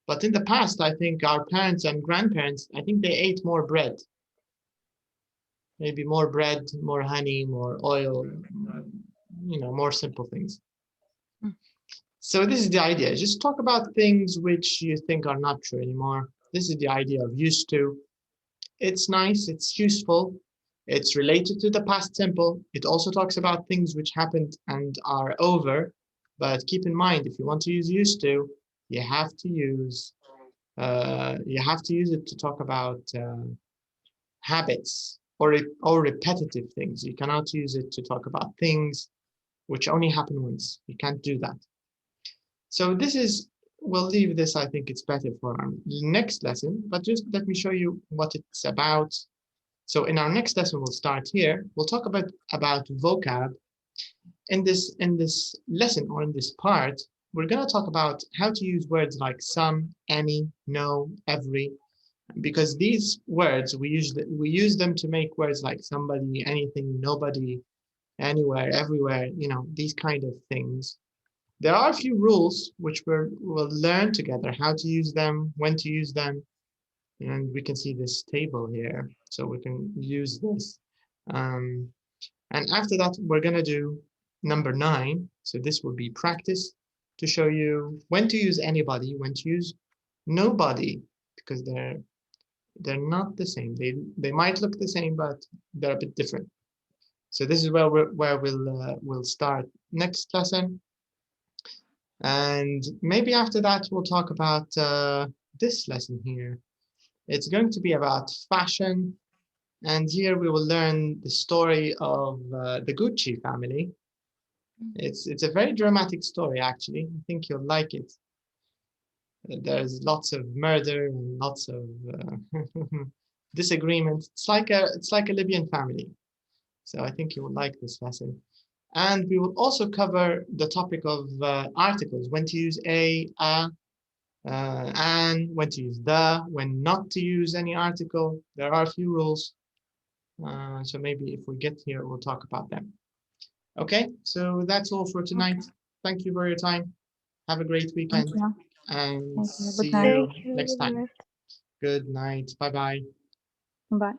But in the past, I think our parents and grandparents, I think they ate more bread. Maybe more bread, more honey, more oil, you know, more simple things. So this is the idea. Just talk about things which you think are not true anymore. This is the idea of used to. It's nice, it's useful, it's related to the past simple. It also talks about things which happened and are over. But keep in mind, if you want to use used to, you have to use it to talk about habits or repetitive things. You cannot use it to talk about things which only happen once. You can't do that. So this is, we'll leave this, I think it's better for our next lesson, but just let me show you what it's about. So in our next lesson, we'll start here. We'll talk about vocab. In this lesson, or in this part, we're going to talk about how to use words like some, any, no, every, because these words, we use them to make words like somebody, anything, nobody, anywhere, everywhere, you know, these kind of things. There are a few rules which we'll learn together, how to use them, when to use them, and we can see this table here, so we can use this. And after that, we're going to do number 9. So this will be practice to show you when to use anybody, when to use nobody, because they're not the same. They might look the same, but they're a bit different. So this is where we'll start next lesson. And maybe after that, we'll talk about this lesson here. It's going to be about fashion. And here we will learn the story of the Gucci family. It's a very dramatic story, actually. I think you'll like it. There's lots of murder and lots of disagreement. It's like a Libyan family. So I think you will like this lesson. And we will also cover the topic of articles, when to use an, when to use the, when not to use any article. There are a few rules. So maybe if we get here, we'll talk about them. Okay, so that's all for tonight. Okay. Thank you for your time. Have a great weekend. And see you next time. Good night. Bye-bye. Bye.